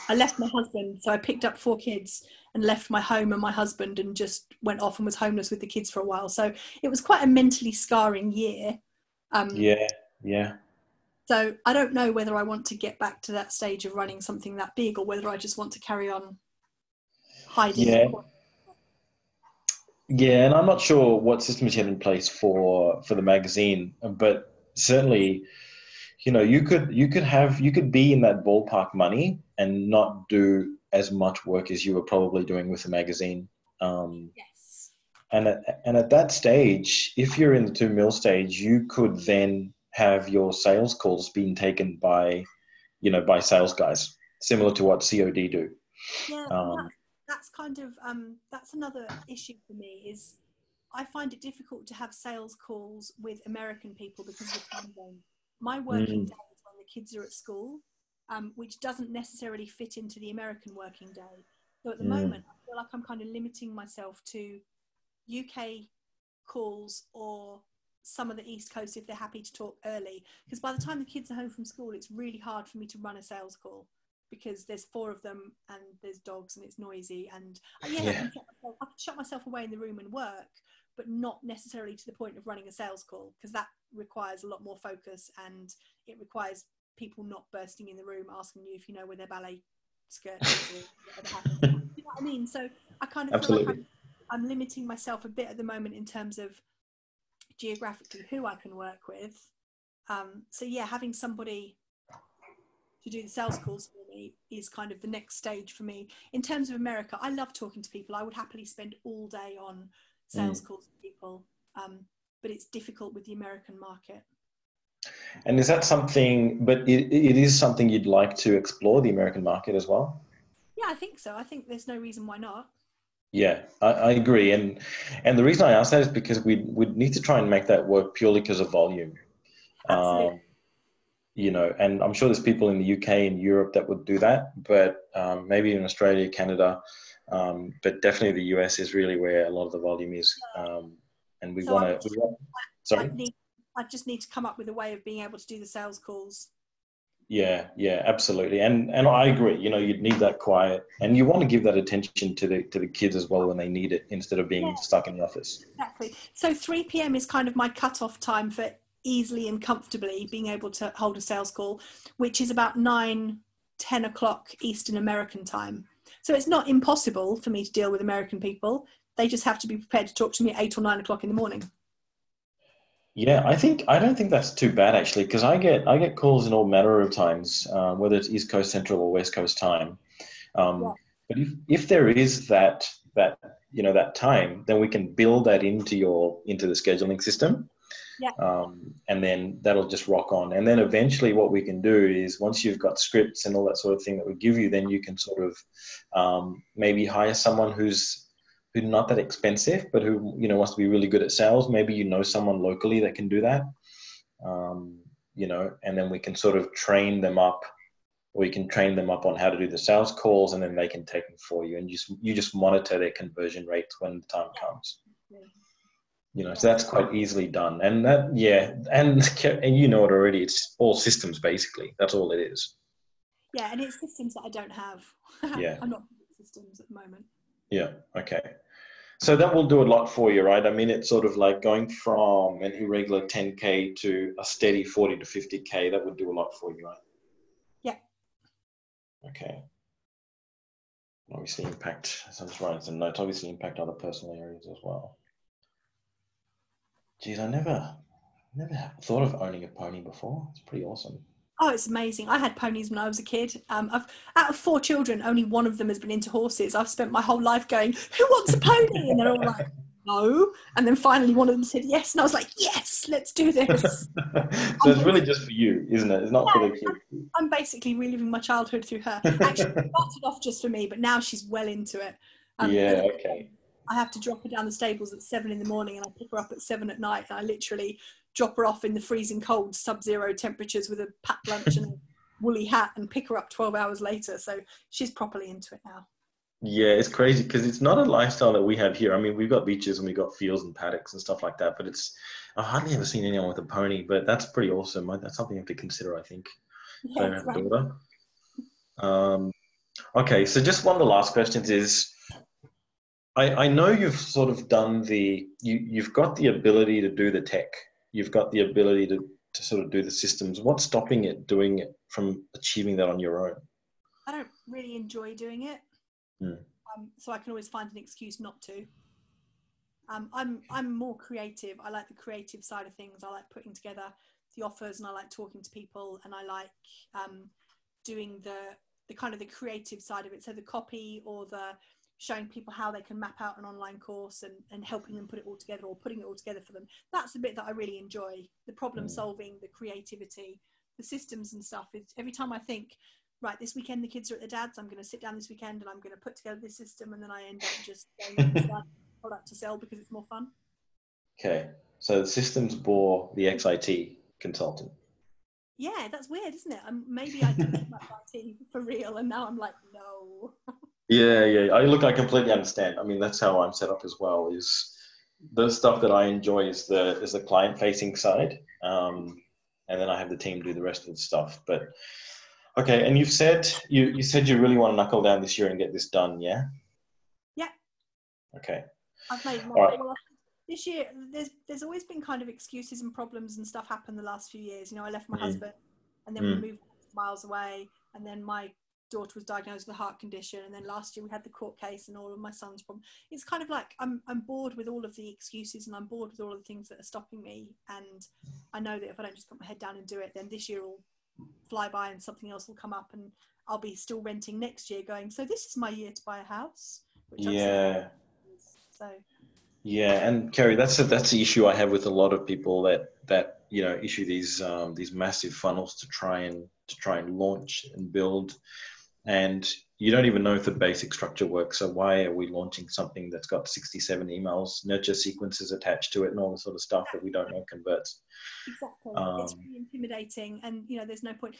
I left my husband. So I picked up 4 kids and left my home and my husband and just went off and was homeless with the kids for a while. So it was quite a mentally scarring year. Yeah. So I don't know whether I want to get back to that stage of running something that big or whether I just want to carry on hiding. Yeah, and I'm not sure what systems you had in place for the magazine, but certainly, you could be in that ballpark money and not do as much work as you were probably doing with the magazine. Yes. And at that stage, if you're in the 2 mil stage, you could then have your sales calls being taken by sales guys, similar to what COD do. Yeah, that's kind of that's another issue for me is I find it difficult to have sales calls with American people because of the time zone. My working day is when the kids are at school, which doesn't necessarily fit into the American working day. So at the moment, I feel like I'm kind of limiting myself to UK calls or some of the East Coast if they're happy to talk early. Because by the time the kids are home from school, it's really hard for me to run a sales call because there's 4 of them and there's dogs and it's noisy. And I can shut myself away in the room and work, but not necessarily to the point of running a sales call because that requires a lot more focus and it requires people not bursting in the room asking you if you know where their ballet skirt is or whatever happens. You know what I mean? So I kind of feel like I'm limiting myself a bit at the moment in terms of geographically who I can work with. So yeah, having somebody to do the sales calls for me is kind of the next stage for me. In terms of America, I love talking to people. I would happily spend all day on sales calls with people, but it's difficult with the American market. And is that something, but it is something you'd like to explore, the American market as well? Yeah, I think so. I think there's no reason why not. Yeah, I agree. And the reason I ask that is because we'd need to try and make that work purely because of volume. Absolutely. And I'm sure there's people in the UK and Europe that would do that, but maybe in Australia, Canada, but definitely the US is really where a lot of the volume is. And we want to, sorry? I just need to come up with a way of being able to do the sales calls. Yeah, absolutely. And I agree, you'd need that quiet and you want to give that attention to the kids as well when they need it instead of being stuck in the office. Exactly. So 3 p.m. is kind of my cutoff time for easily and comfortably being able to hold a sales call, which is about 9-10 o'clock Eastern American time. So it's not impossible for me to deal with American people. They just have to be prepared to talk to me at 8 or 9 o'clock in the morning. Yeah, I don't think that's too bad actually, because I get calls in all manner of times, whether it's East Coast Central or West Coast time. But if there is that time, then we can build that into the scheduling system. Yeah. And then that'll just rock on. And then eventually what we can do is once you've got scripts and all that sort of thing that we give you, then you can sort of maybe hire someone who's not that expensive, but who, you know, wants to be really good at sales. Maybe you know someone locally that can do that, you know, and then we can sort of train them up, or you can train them up on how to do the sales calls, and then they can take them for you, and you just monitor their conversion rates when the time comes. You know, so that's quite easily done. And that, yeah, and you know it already, it's all systems basically. That's all it is. Yeah, and it's systems that I don't have. Yeah. I'm not good at systems at the moment. Yeah, okay. So that will do a lot for you, right? I mean, it's sort of like going from an irregular 10K to a steady 40 to 50K. That would do a lot for you, right? Yeah. Okay. Obviously impact, so I'm just writing some notes, obviously impact other personal areas as well. Geez, I never thought of owning a pony before. It's pretty awesome. Oh, it's amazing. I had ponies when I was a kid. Out of 4 children, only one of them has been into horses. I've spent my whole life going, who wants a pony? And they're all like, no. And then finally one of them said yes. And I was like, yes, let's do this. So it's really just for you, isn't it? It's not for the kids. I'm basically reliving my childhood through her. Actually, it started off just for me, but now she's well into it. Yeah, okay. I have to drop her down the stables at 7 in the morning, and I pick her up at 7 at night. And I literally drop her off in the freezing cold, sub-zero temperatures with a packed lunch and a woolly hat, and pick her up 12 hours later. So she's properly into it now. Yeah, it's crazy because it's not a lifestyle that we have here. I mean, we've got beaches and we've got fields and paddocks and stuff like that, but I've hardly ever seen anyone with a pony, but that's pretty awesome. That's something you have to consider, I think. Yeah, Don't have a daughter. Okay, so just one of the last questions is, I know you've sort of done you've got the ability to do the tech. You've got the ability to sort of do the systems. What's stopping it doing it from achieving that on your own? I don't really enjoy doing it. So I can always find an excuse not to. I'm more creative. I like the creative side of things. I like putting together the offers, and I like talking to people, and I like doing the kind of the creative side of it. So the copy, or the showing people how they can map out an online course, and helping them put it all together, or putting it all together for them. That's the bit that I really enjoy. The problem solving, the creativity, the systems and stuff. It's every time I think, right, this weekend the kids are at their dad's, I'm going to sit down this weekend and I'm going to put together this system, and then I end up just going and deciding product to sell because it's more fun. Okay, so the systems bore the XIT consultant. Yeah, that's weird, isn't it? Maybe I did about IT for real, and now I'm like, no. Yeah. I completely understand. I mean, that's how I'm set up as well. Is the stuff that I enjoy is the client facing side, and then I have the team do the rest of the stuff. But okay, and you said you really want to knuckle down this year and get this done, yeah? Yeah. Okay. I've made All right. well, this year there's always been kind of excuses and problems and stuff happen the last few years. You know, I left my husband, and then we moved miles away, and then my daughter was diagnosed with a heart condition, and then last year we had the court case and all of my son's problem. It's kind of like I'm bored with all of the excuses, and I'm bored with all of the things that are stopping me, and I know that if I don't just put my head down and do it, then this year will fly by and something else will come up, and I'll be still renting next year going, so this is my year to buy a house, which yeah. So yeah, and Kerry, that's the issue I have with a lot of people that you know issue these massive funnels to try and launch and build, and you don't even know if the basic structure works. So why are we launching something that's got 67 emails, nurture sequences attached to it, and all the sort of stuff that we don't know converts? Exactly, it's really intimidating, and you know, there's no point,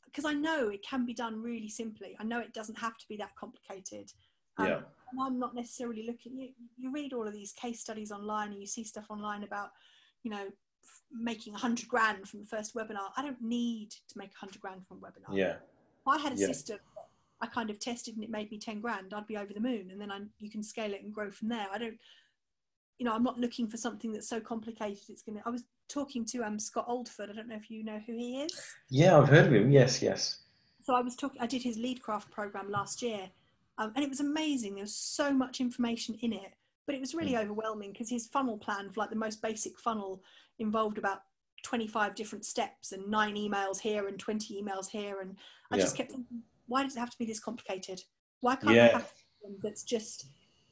because I know it can be done really simply. I know it doesn't have to be that complicated. Yeah. And I'm not necessarily looking. You read all of these case studies online, and you see stuff online about, you know, making 100 grand from the first webinar. I don't need to make 100 grand from a webinar. Yeah. If I had a system that I kind of tested and it made me 10 grand, I'd be over the moon. And then you can scale it and grow from there. I don't, you know, I'm not looking for something that's so complicated. I was talking to Scott Oldford. I don't know if you know who he is. Yeah, I've heard of him. Yes. So I did his Leadcraft program last year. And it was amazing. There was so much information in it, but it was really overwhelming because his funnel plan, for like the most basic funnel, involved about 25 different steps and 9 emails here and 20 emails here. And I just kept thinking, why does it have to be this complicated? Why can't I have something that's just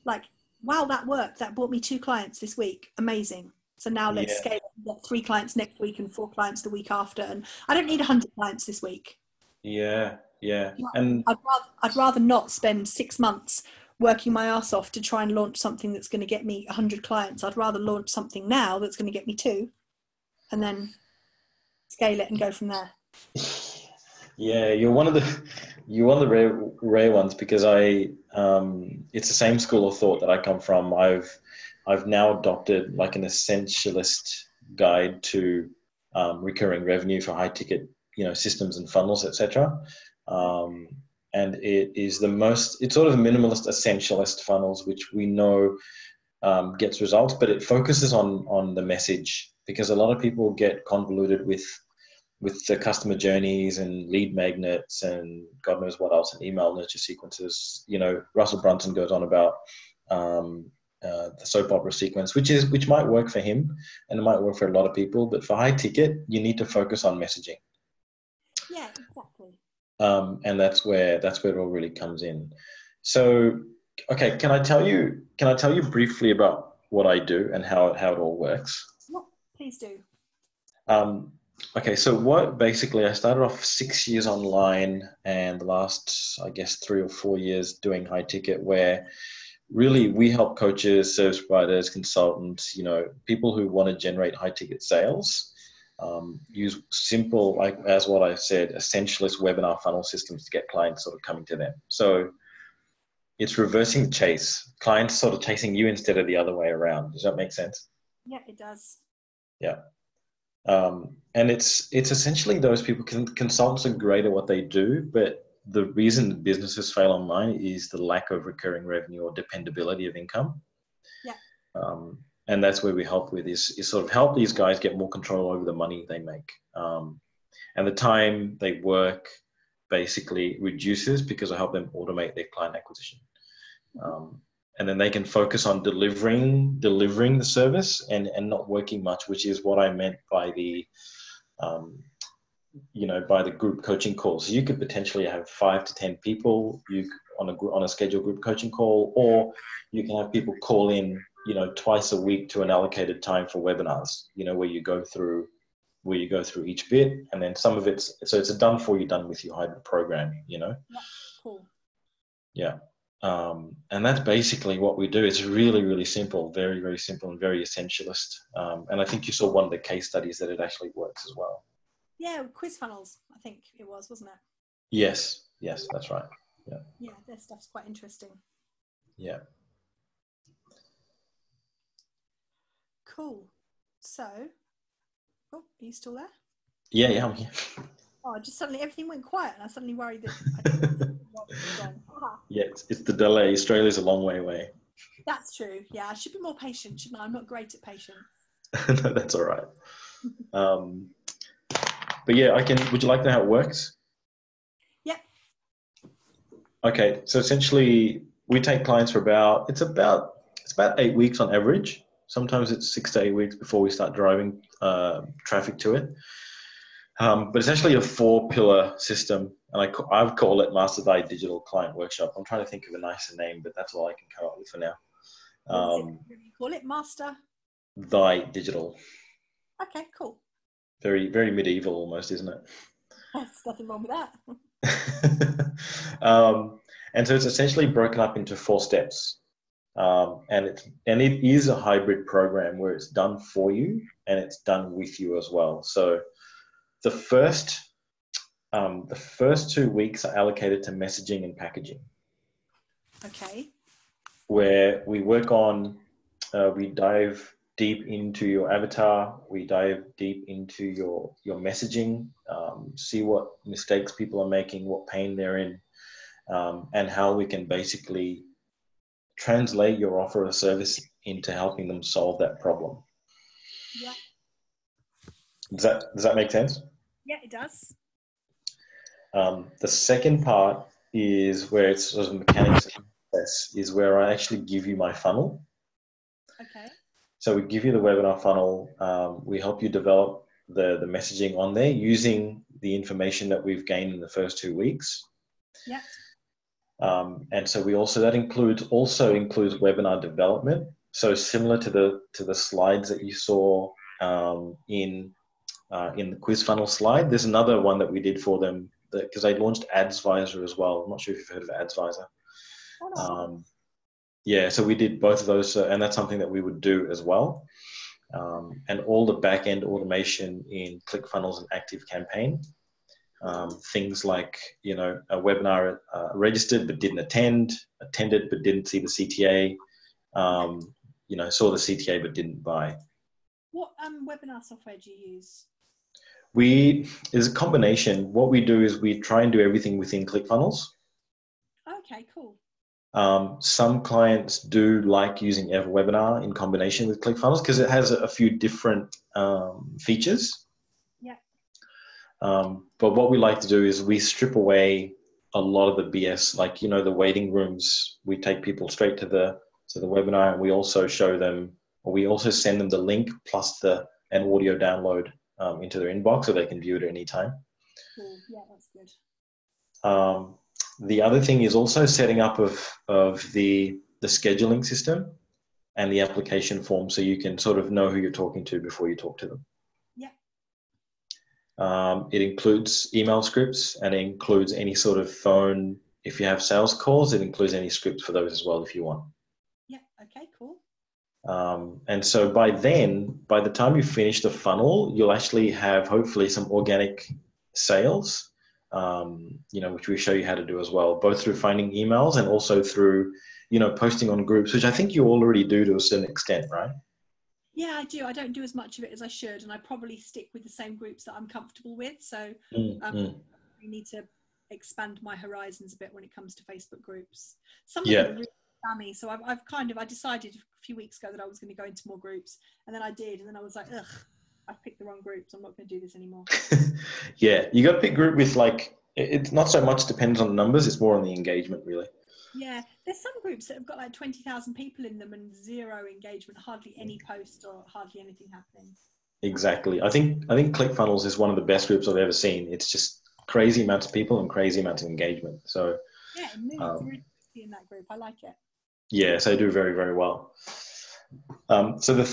like, wow, that worked. That brought me 2 clients this week. Amazing. So now let's scale it and get 3 clients next week and 4 clients the week after, and I don't need 100 clients this week. Yeah, yeah. And I'd rather not spend 6 months working my ass off to try and launch something that's going to get me 100 clients. I'd rather launch something now that's going to get me 2, and then scale it and go from there. yeah, you're one of the rare ones, because it's the same school of thought that I come from. I've now adopted like an essentialist guide to recurring revenue for high ticket, systems and funnels, etc. And it's sort of a minimalist essentialist funnels, which we know gets results, but it focuses on the message, because a lot of people get convoluted with the customer journeys and lead magnets and God knows what else, and email nurture sequences. Russell Brunson goes on about the soap opera sequence, which might work for him and it might work for a lot of people, but for high ticket, you need to focus on messaging. Yeah, exactly. And that's where it all really comes in. So, okay, can I tell you briefly about what I do and how it all works? Yeah, please do. Okay, so I started off 6 years online, and the last, I guess, 3 or 4 years doing high ticket, where really we help coaches, service providers, consultants, people who want to generate high ticket sales, use simple, like as what I said, essentialist webinar funnel systems to get clients sort of coming to them. So it's reversing the chase, clients sort of chasing you instead of the other way around. Does that make sense? Yeah, it does. Yeah. And it's essentially those people. Consultants are great at what they do, but the reason businesses fail online is the lack of recurring revenue or dependability of income. Yeah. And that's where we help with is sort of help these guys get more control over the money they make. And the time they work basically reduces, because I help them automate their client acquisition. And then they can focus on delivering the service and not working much, which is what I meant by the by the group coaching calls. So you could potentially have 5 to 10 people on a scheduled group coaching call, or you can have people call in, twice a week to an allocated time for webinars, where you go through each bit, and then some of it's a done for you, done with you hybrid program, Yeah, cool. Yeah. And that's basically what we do. It's really, really simple, very, very simple, and very essentialist. And I think you saw one of the case studies that it actually works as well. Yeah, quiz funnels, I think it was, wasn't it? Yes, that's right. Yeah, their stuff's quite interesting. Yeah. Cool. So, are you still there? Yeah, I'm here. Oh, just suddenly everything went quiet, and I suddenly worried that I didn't wrong. Yeah, it's the delay. Australia's a long way away. That's true. Yeah, I should be more patient, shouldn't I? I'm not great at patience. No, that's all right. But yeah, would you like to know how it works? Yep. Okay, so essentially we take clients for about 8 weeks on average. Sometimes it's 6 to 8 weeks before we start driving traffic to it. But it's actually a 4-pillar system, and I've called it Master Thy Digital Client Workshop. I'm trying to think of a nicer name, but that's all I can come up with for now. What do you call it? Master Thy Digital. Okay, cool. Very, very medieval almost, isn't it? There's nothing wrong with that. And so it's essentially broken up into 4 steps. And it is a hybrid program where it's done for you and it's done with you as well. So the first 2 weeks are allocated to messaging and packaging. Okay. Where we work on, we dive deep into your avatar, we dive deep into your messaging, see what mistakes people are making, what pain they're in, and how we can basically translate your offer or service into helping them solve that problem. Yeah. Does that make sense? Yeah, it does. The second part is where it's sort of mechanics of process, is where I actually give you my funnel. Okay. So we give you the webinar funnel. We help you develop the messaging on there using the information that we've gained in the first 2 weeks. Yeah. And so that includes webinar development. So similar to the slides that you saw in the quiz funnel slide. There's another one that we did for them because they launched AdsVisor as well. I'm not sure if you've heard of AdsVisor. Yeah, so we did both of those, and that's something that we would do as well. And all the back-end automation in ClickFunnels and ActiveCampaign. Things like, a webinar registered but didn't attend, attended but didn't see the CTA, saw the CTA but didn't buy. What webinar software do you use? It's a combination. What we do is we try and do everything within ClickFunnels. Okay, cool. Some clients do like using EverWebinar in combination with ClickFunnels because it has a few different features. Yeah. But what we like to do is we strip away a lot of the BS, like, the waiting rooms. We take people straight to the webinar, and we also show them, or we also send them the link plus an audio download into their inbox so they can view it at any time. Cool. Yeah, that's good. The other thing is also setting up of the scheduling system and the application form so you can sort of know who you're talking to before you talk to them. Yeah. It includes email scripts, and it includes any sort of phone. If you have sales calls, it includes any scripts for those as well if you want. Yeah. Okay, cool. And so by the time you finish the funnel, you'll actually have hopefully some organic sales, which we show you how to do as well, both through finding emails and also through, posting on groups, which I think you already do to a certain extent, right? Yeah, I do. I don't do as much of it as I should, and I probably stick with the same groups that I'm comfortable with. So I need to expand my horizons a bit when it comes to Facebook groups. Some of them are really spammy, so I decided a few weeks ago that I was going to go into more groups, and then I did, and then I was like, ugh, I picked the wrong groups. I'm not going to do this anymore. Yeah, you got to pick group with, like, it's not so much depends on the numbers, it's more on the engagement, really. Yeah, there's some groups that have got like 20,000 people in them and zero engagement, hardly any posts or hardly anything happening. Exactly. I think ClickFunnels is one of the best groups I've ever seen. It's just crazy amounts of people and crazy amounts of engagement. So yeah, it moves really in that group. I like it. Yeah, so they do very, very well. So the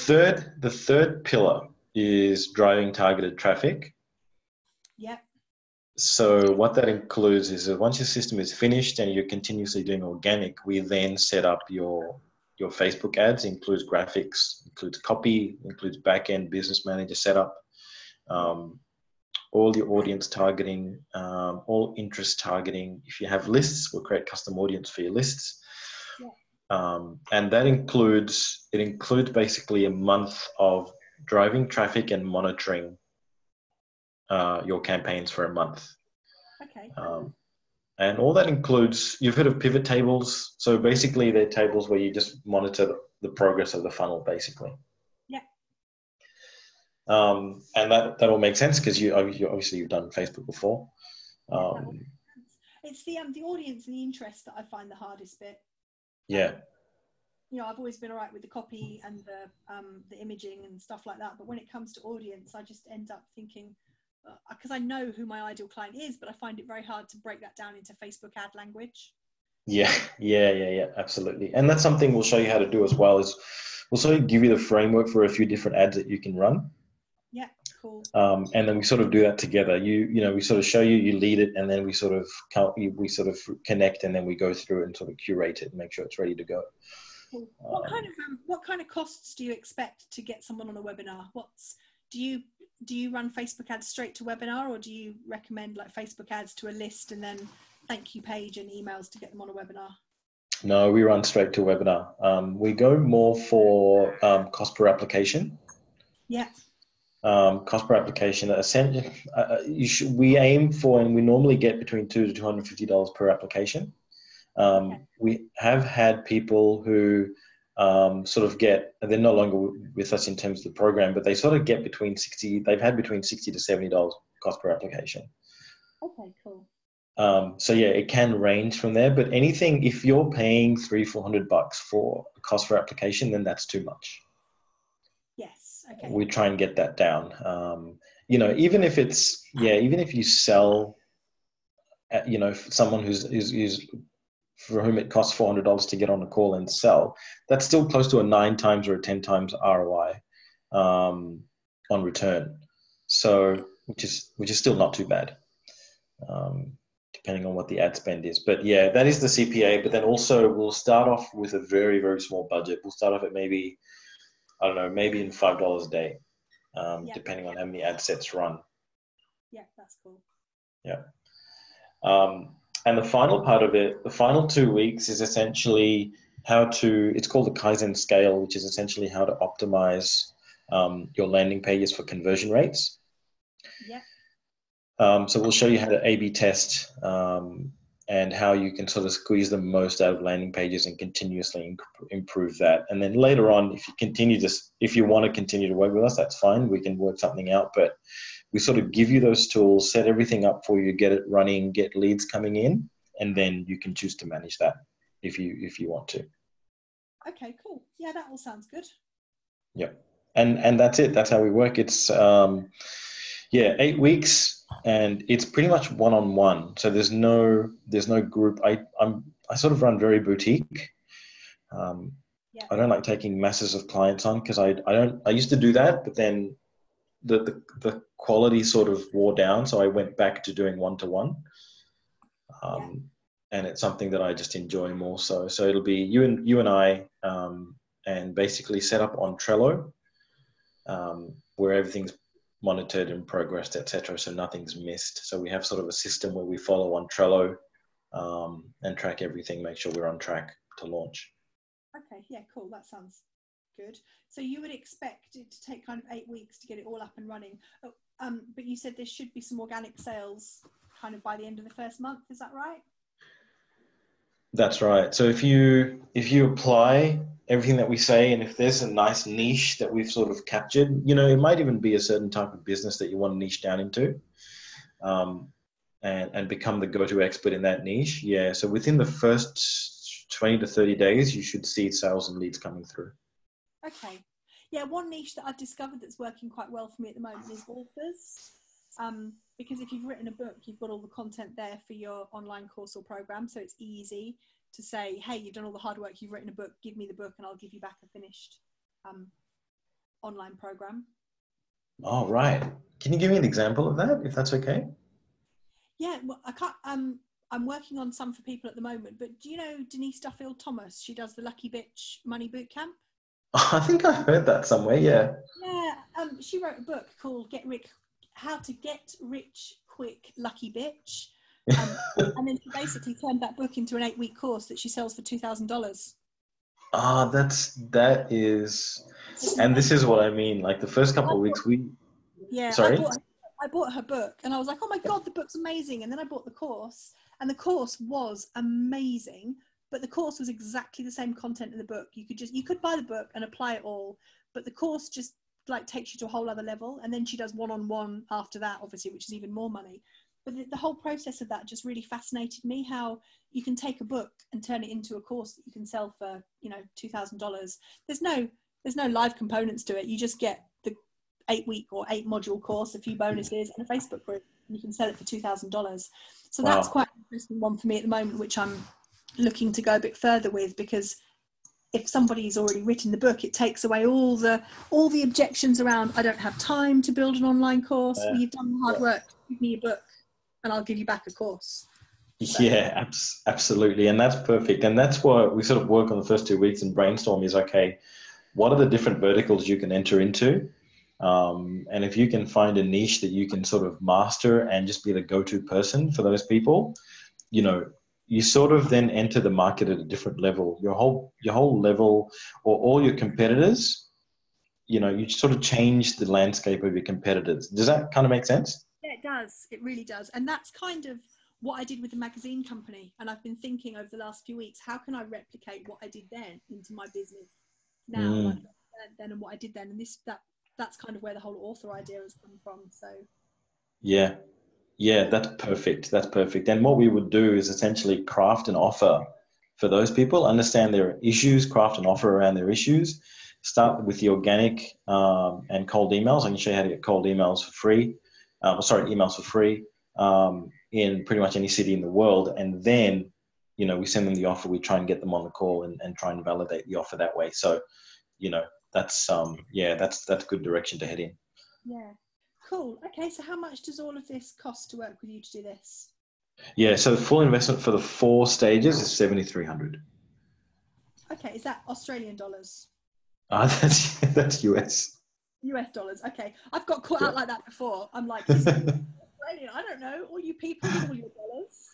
third pillar is driving targeted traffic. Yeah. So what that includes is that once your system is finished and you're continuously doing organic, we then set up your Facebook ads. It includes graphics, includes copy, includes back-end business manager setup, all your audience targeting, all interest targeting. If you have lists, we'll create custom audience for your lists. Yeah. And that includes basically a month of driving traffic and monitoring your campaigns for a month. Okay. And all that includes, you've heard of pivot tables. So basically they're tables where you just monitor the progress of the funnel, basically. Yeah. And that all makes sense because obviously you've done Facebook before. It's the audience and the interest that I find the hardest bit. Yeah. I've always been all right with the copy and the imaging and stuff like that. But when it comes to audience, I just end up thinking, because I know who my ideal client is, but I find it very hard to break that down into Facebook ad language. Yeah, absolutely. And that's something we'll show you how to do as well, is we'll sort of give you the framework for a few different ads that you can run. Yeah, cool. And then we sort of do that together. We sort of show you, you lead it, and then we sort of connect, and then we go through it and sort of curate it and make sure it's ready to go. Cool. What kind of costs do you expect to get someone on a webinar? Do you run Facebook ads straight to webinar, or do you recommend like Facebook ads to a list and then thank you page and emails to get them on a webinar? No, we run straight to webinar. We go more for cost per application. Yeah. Cost per application. We aim for, and we normally get between $200 to $250 per application. We have had people who sort of they're no longer with us in terms of the program, but they sort of get they've had between $60 to $70 cost per application. Okay, cool. So yeah, it can range from there, but anything, if you're paying $300-400 for a cost per application, then that's too much. Yes. Okay. We try and get that down. Even if you sell, someone who's for whom it costs $400 to get on a call and sell, that's still close to a 9 times or a 10 times ROI. on return. So, which is still not too bad, depending on what the ad spend is. But yeah, that is the CPA. But then also we'll start off with a very, very small budget. We'll start off at maybe, I don't know, maybe in $5 a day, depending on how many ad sets run. Yeah, that's cool. Yeah. And the final part of it, the final 2 weeks is essentially it's called the Kaizen scale, which is essentially how to optimize your landing pages for conversion rates. Yeah. So we'll show you how to A/B test and how you can sort of squeeze the most out of landing pages and continuously improve that. And then later on, if you want to continue to work with us, that's fine. We can work something out, but we sort of give you those tools, set everything up for you, get it running, get leads coming in, and then you can choose to manage that if you want to. Okay, cool. Yeah, that all sounds good. Yep. And that's it. That's how we work. It's 8 weeks, and it's pretty much one-on-one. So there's no group. I sort of run very boutique. I don't like taking masses of clients on because I used to do that, but then the quality sort of wore down, so I went back to doing one-to-one. And it's something that I just enjoy more. So it'll be you and I, and basically set up on Trello, where everything's monitored and progressed, etc. So nothing's missed. So we have sort of a system where we follow on Trello, and track everything, make sure we're on track to launch. Okay, yeah, cool. That sounds good. So you would expect it to take kind of 8 weeks to get it all up and running. But you said there should be some organic sales kind of by the end of the first month. Is that right? That's right. So if you apply everything that we say, and if there's a nice niche that we've sort of captured, it might even be a certain type of business that you want to niche down into, and become the go-to expert in that niche. Yeah. So within the first 20 to 30 days, you should see sales and leads coming through. Okay. Yeah, one niche that I've discovered that's working quite well for me at the moment is authors. Because if you've written a book, you've got all the content there for your online course or program. So it's easy to say, hey, you've done all the hard work, you've written a book, give me the book and I'll give you back a finished online program. Oh, right. Can you give me an example of that, if that's okay? Yeah, well, I can't, I'm working on some for people at the moment, but do you know Denise Duffield-Thomas? She does the Lucky Bitch Money Bootcamp. I think I heard that somewhere, yeah. Yeah, she wrote a book called How to Get Rich Quick Lucky Bitch. And then she basically turned that book into an 8-week course that she sells for $2,000. That is, and this is what I mean. Like the first couple of weeks, sorry? I bought her book and I was like, oh my God, the book's amazing. And then I bought the course and the course was amazing, but the course was exactly the same content in the book. You could buy the book and apply it all, but the course just like takes you to a whole other level. And then she does one-on-one after that, obviously, which is even more money. But the whole process of that just really fascinated me, how you can take a book and turn it into a course that you can sell for, $2,000. There's no live components to it. You just get the 8-week or 8-module course, a few bonuses and a Facebook group, and you can sell it for $2,000. So That's quite an interesting one for me at the moment, which I'm looking to go a bit further with, because if somebody's already written the book, it takes away all the objections around, I don't have time to build an online course. Well, you've done the hard work, give me a book and I'll give you back a course. So. Yeah, absolutely. And that's perfect. And that's what we sort of work on the first 2 weeks and brainstorm is, okay, what are the different verticals you can enter into? And if you can find a niche that you can sort of master and just be the go-to person for those people, you sort of then enter the market at a different level. Your whole level, or all your competitors, you sort of change the landscape of your competitors. Does that kind of make sense? Yeah, it does. It really does. And that's kind of what I did with the magazine company. And I've been thinking over the last few weeks, how can I replicate what I did then into my business now, like then and what I did then? And that's kind of where the whole author idea has come from. So yeah, that's perfect. That's perfect. And what we would do is essentially craft an offer for those people, understand their issues, craft an offer around their issues, start with the organic and cold emails. I can show you how to get cold emails for free. Emails for free in pretty much any city in the world. And then, we send them the offer. We try and get them on the call and try and validate the offer that way. So, that's a good direction to head in. Yeah. Cool. Okay. So how much does all of this cost to work with you to do this? Yeah, so the full investment for the 4 stages is 7,300. Okay. Is that Australian dollars? That's US. US dollars. Okay. I've got caught Yeah. out like that before. I'm like, is it Australian? I don't know. All you people with all your dollars.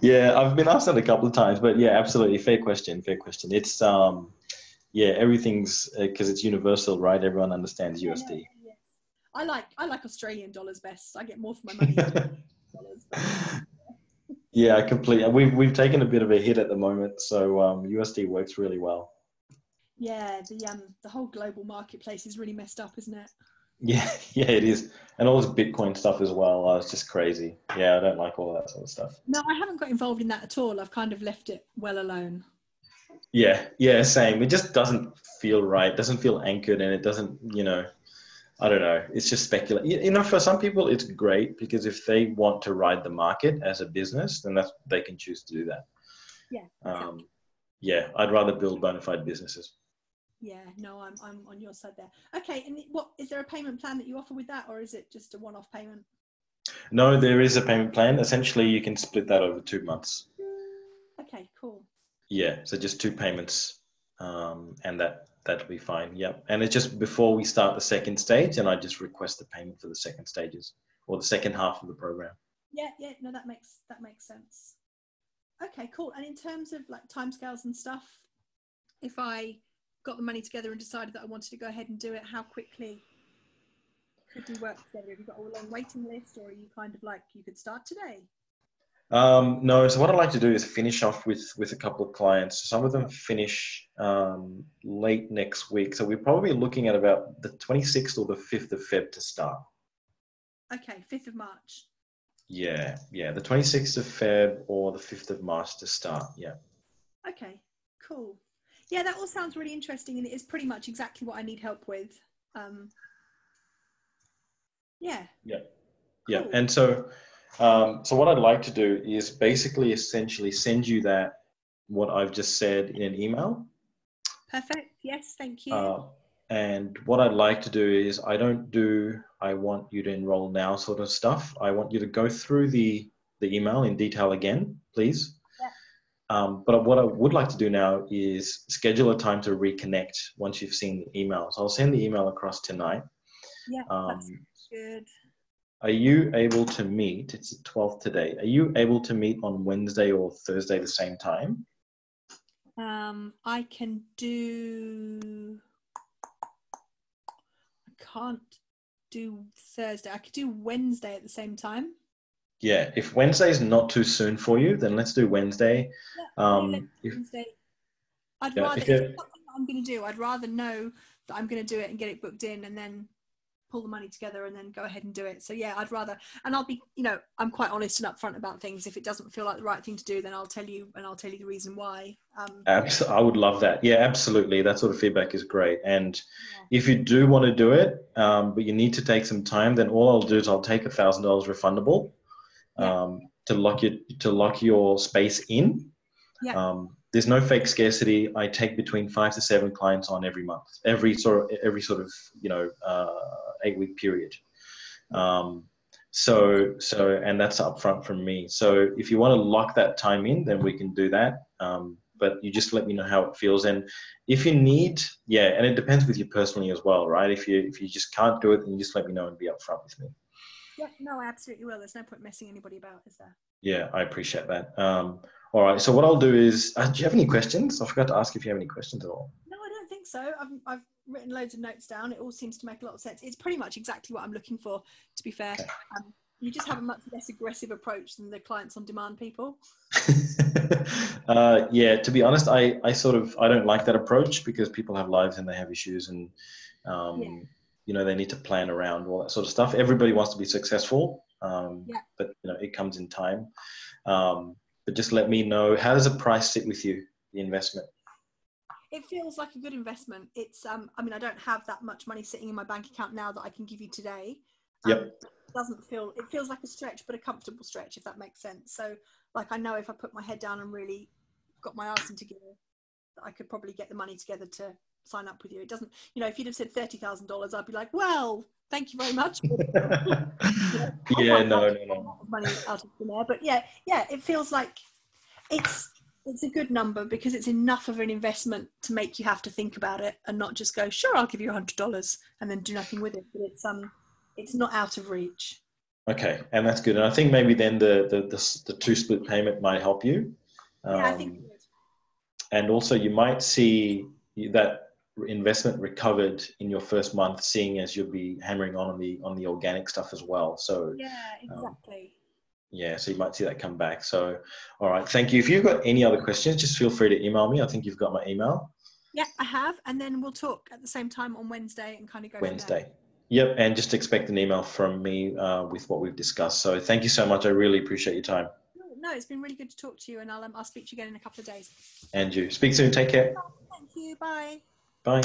Yeah, I've been asked that a couple of times, but yeah, absolutely. Fair question. Fair question. It's, yeah, everything's because it's universal, right? Everyone understands Yeah, no, USD. yes. I like Australian dollars best. I get more for my money in dollars. But Yeah, I completely. We've taken a bit of a hit at the moment, so USD works really well. yeah, the whole global marketplace is really messed up, isn't it? Yeah, yeah, it is, and all this Bitcoin stuff as well. It's just crazy. Yeah, I don't like all that sort of stuff. No, I haven't got involved in that at all. I've kind of left it well alone. Yeah, yeah, same. It just doesn't feel right. It doesn't feel anchored, and it doesn't, I don't know. It's just speculate. For some people, it's great because if they want to ride the market as a business, then they can choose to do that. Yeah, exactly. Yeah, I'd rather build bona fide businesses. Yeah, no, I'm on your side there. Okay, and what is there a payment plan that you offer with that, or is it just a one-off payment? No, there is a payment plan. Essentially, you can split that over 2 months. Okay, cool. Yeah, so just 2 payments, and that'll be fine. Yep, and it's just before we start the second stage, and I just request the payment for the second stages or the second half of the program. Yeah, yeah, no, that makes sense. Okay, cool. And in terms of like timescales and stuff, if I got the money together and decided that I wanted to go ahead and do it, how quickly could we work together? Have you got a long waiting list, or are you kind of like you could start today? No, so what I'd like to do is finish off with a couple of clients. Some of them finish late next week, so we're probably looking at about the 26th or the 5th of Feb to start. Okay, 5th of March. Yeah, yeah, the 26th of Feb or the 5th of March to start. Yeah. Okay, cool. Yeah, that all sounds really interesting, and it is pretty much exactly what I need help with. Um, yeah, Yeah. Yeah. cool. And so what I'd like to do is basically essentially send you what I've just said in an email. Perfect. Yes, thank you. Uh, and what I'd like to do is I want you to enroll now sort of stuff. I want you to go through the email in detail again, please. Yeah. But what I would like to do now is schedule a time to reconnect once you've seen the email. So I'll send the email across tonight. Yeah, that's good. Are you able to meet? It's the 12th today. Are you able to meet on Wednesday or Thursday the same time? I can do. I can't do Thursday. I could do Wednesday at the same time. Yeah, if Wednesday is not too soon for you, then let's do Wednesday. Yeah, no, let's do Wednesday. I'd Yeah, rather, if if it's you something that I'm going to do, I'd rather know that I'm going to do it and get it booked in and then pull the money together and then go ahead and do it. So yeah, I'd rather, and I'll be, I'm quite honest and upfront about things. If it doesn't feel like the right thing to do, then I'll tell you, and I'll tell you the reason why. I would love that. Yeah, absolutely. That sort of feedback is great. And Yeah. if you do want to do it, but you need to take some time, then all I'll do is I'll take $1,000 refundable Yeah. to lock your space in. Yeah. There's no fake scarcity. I take between 5 to 7 clients on every month, every sort of 8-week period. And that's upfront from me. So if you want to lock that time in, then we can do that. But you just let me know how it feels. And if you need, and it depends with you personally as well, right? If you just can't do it, then you just let me know and be upfront with me. Yeah, no, I absolutely will. There's no point messing anybody about, is there? Yeah, I appreciate that. All right. So what I'll do is, do you have any questions? I forgot to ask if you have any questions at all. No, I don't think so. I've written loads of notes down. It all seems to make a lot of sense. It's pretty much exactly what I'm looking for, to be fair. Okay. You just have a much less aggressive approach than the clients on demand people. Yeah, to be honest, I don't like that approach because people have lives and they have issues and, they need to plan around all that sort of stuff. Everybody wants to be successful, but it comes in time. But just let me know, how does the price sit with you, the investment? It feels like a good investment. It's, I don't have that much money sitting in my bank account now that I can give you today. Yep. It feels like a stretch, but a comfortable stretch, if that makes sense. So like, I know if I put my head down and really got my arse into gear, I could probably get the money together to sign up with you. It doesn't, you know, if you'd have said $30,000, I'd be like, well, thank you very much. Yeah, no. Money out of thin air. But yeah, it feels like it's a good number because it's enough of an investment to make you have to think about it and not just go, sure, I'll give you $100 and then do nothing with it. But it's not out of reach. Okay, and that's good. And I think maybe then the two split payment might help you. Yeah, I think it would. And also you might see that investment recovered in your first month, seeing as you'll be hammering on the organic stuff as well. So yeah, exactly. Yeah, so you might see that come back. So, all right, thank you. If you've got any other questions, just feel free to email me. I think you've got my email. Yeah, I have. And then we'll talk at the same time on Wednesday and kind of go Wednesday. from there. Yep, and just expect an email from me with what we've discussed. So thank you so much. I really appreciate your time. No, it's been really good to talk to you, and I'll speak to you again in a couple of days. And you. Speak soon. Take care. Thank you. Bye. Bye.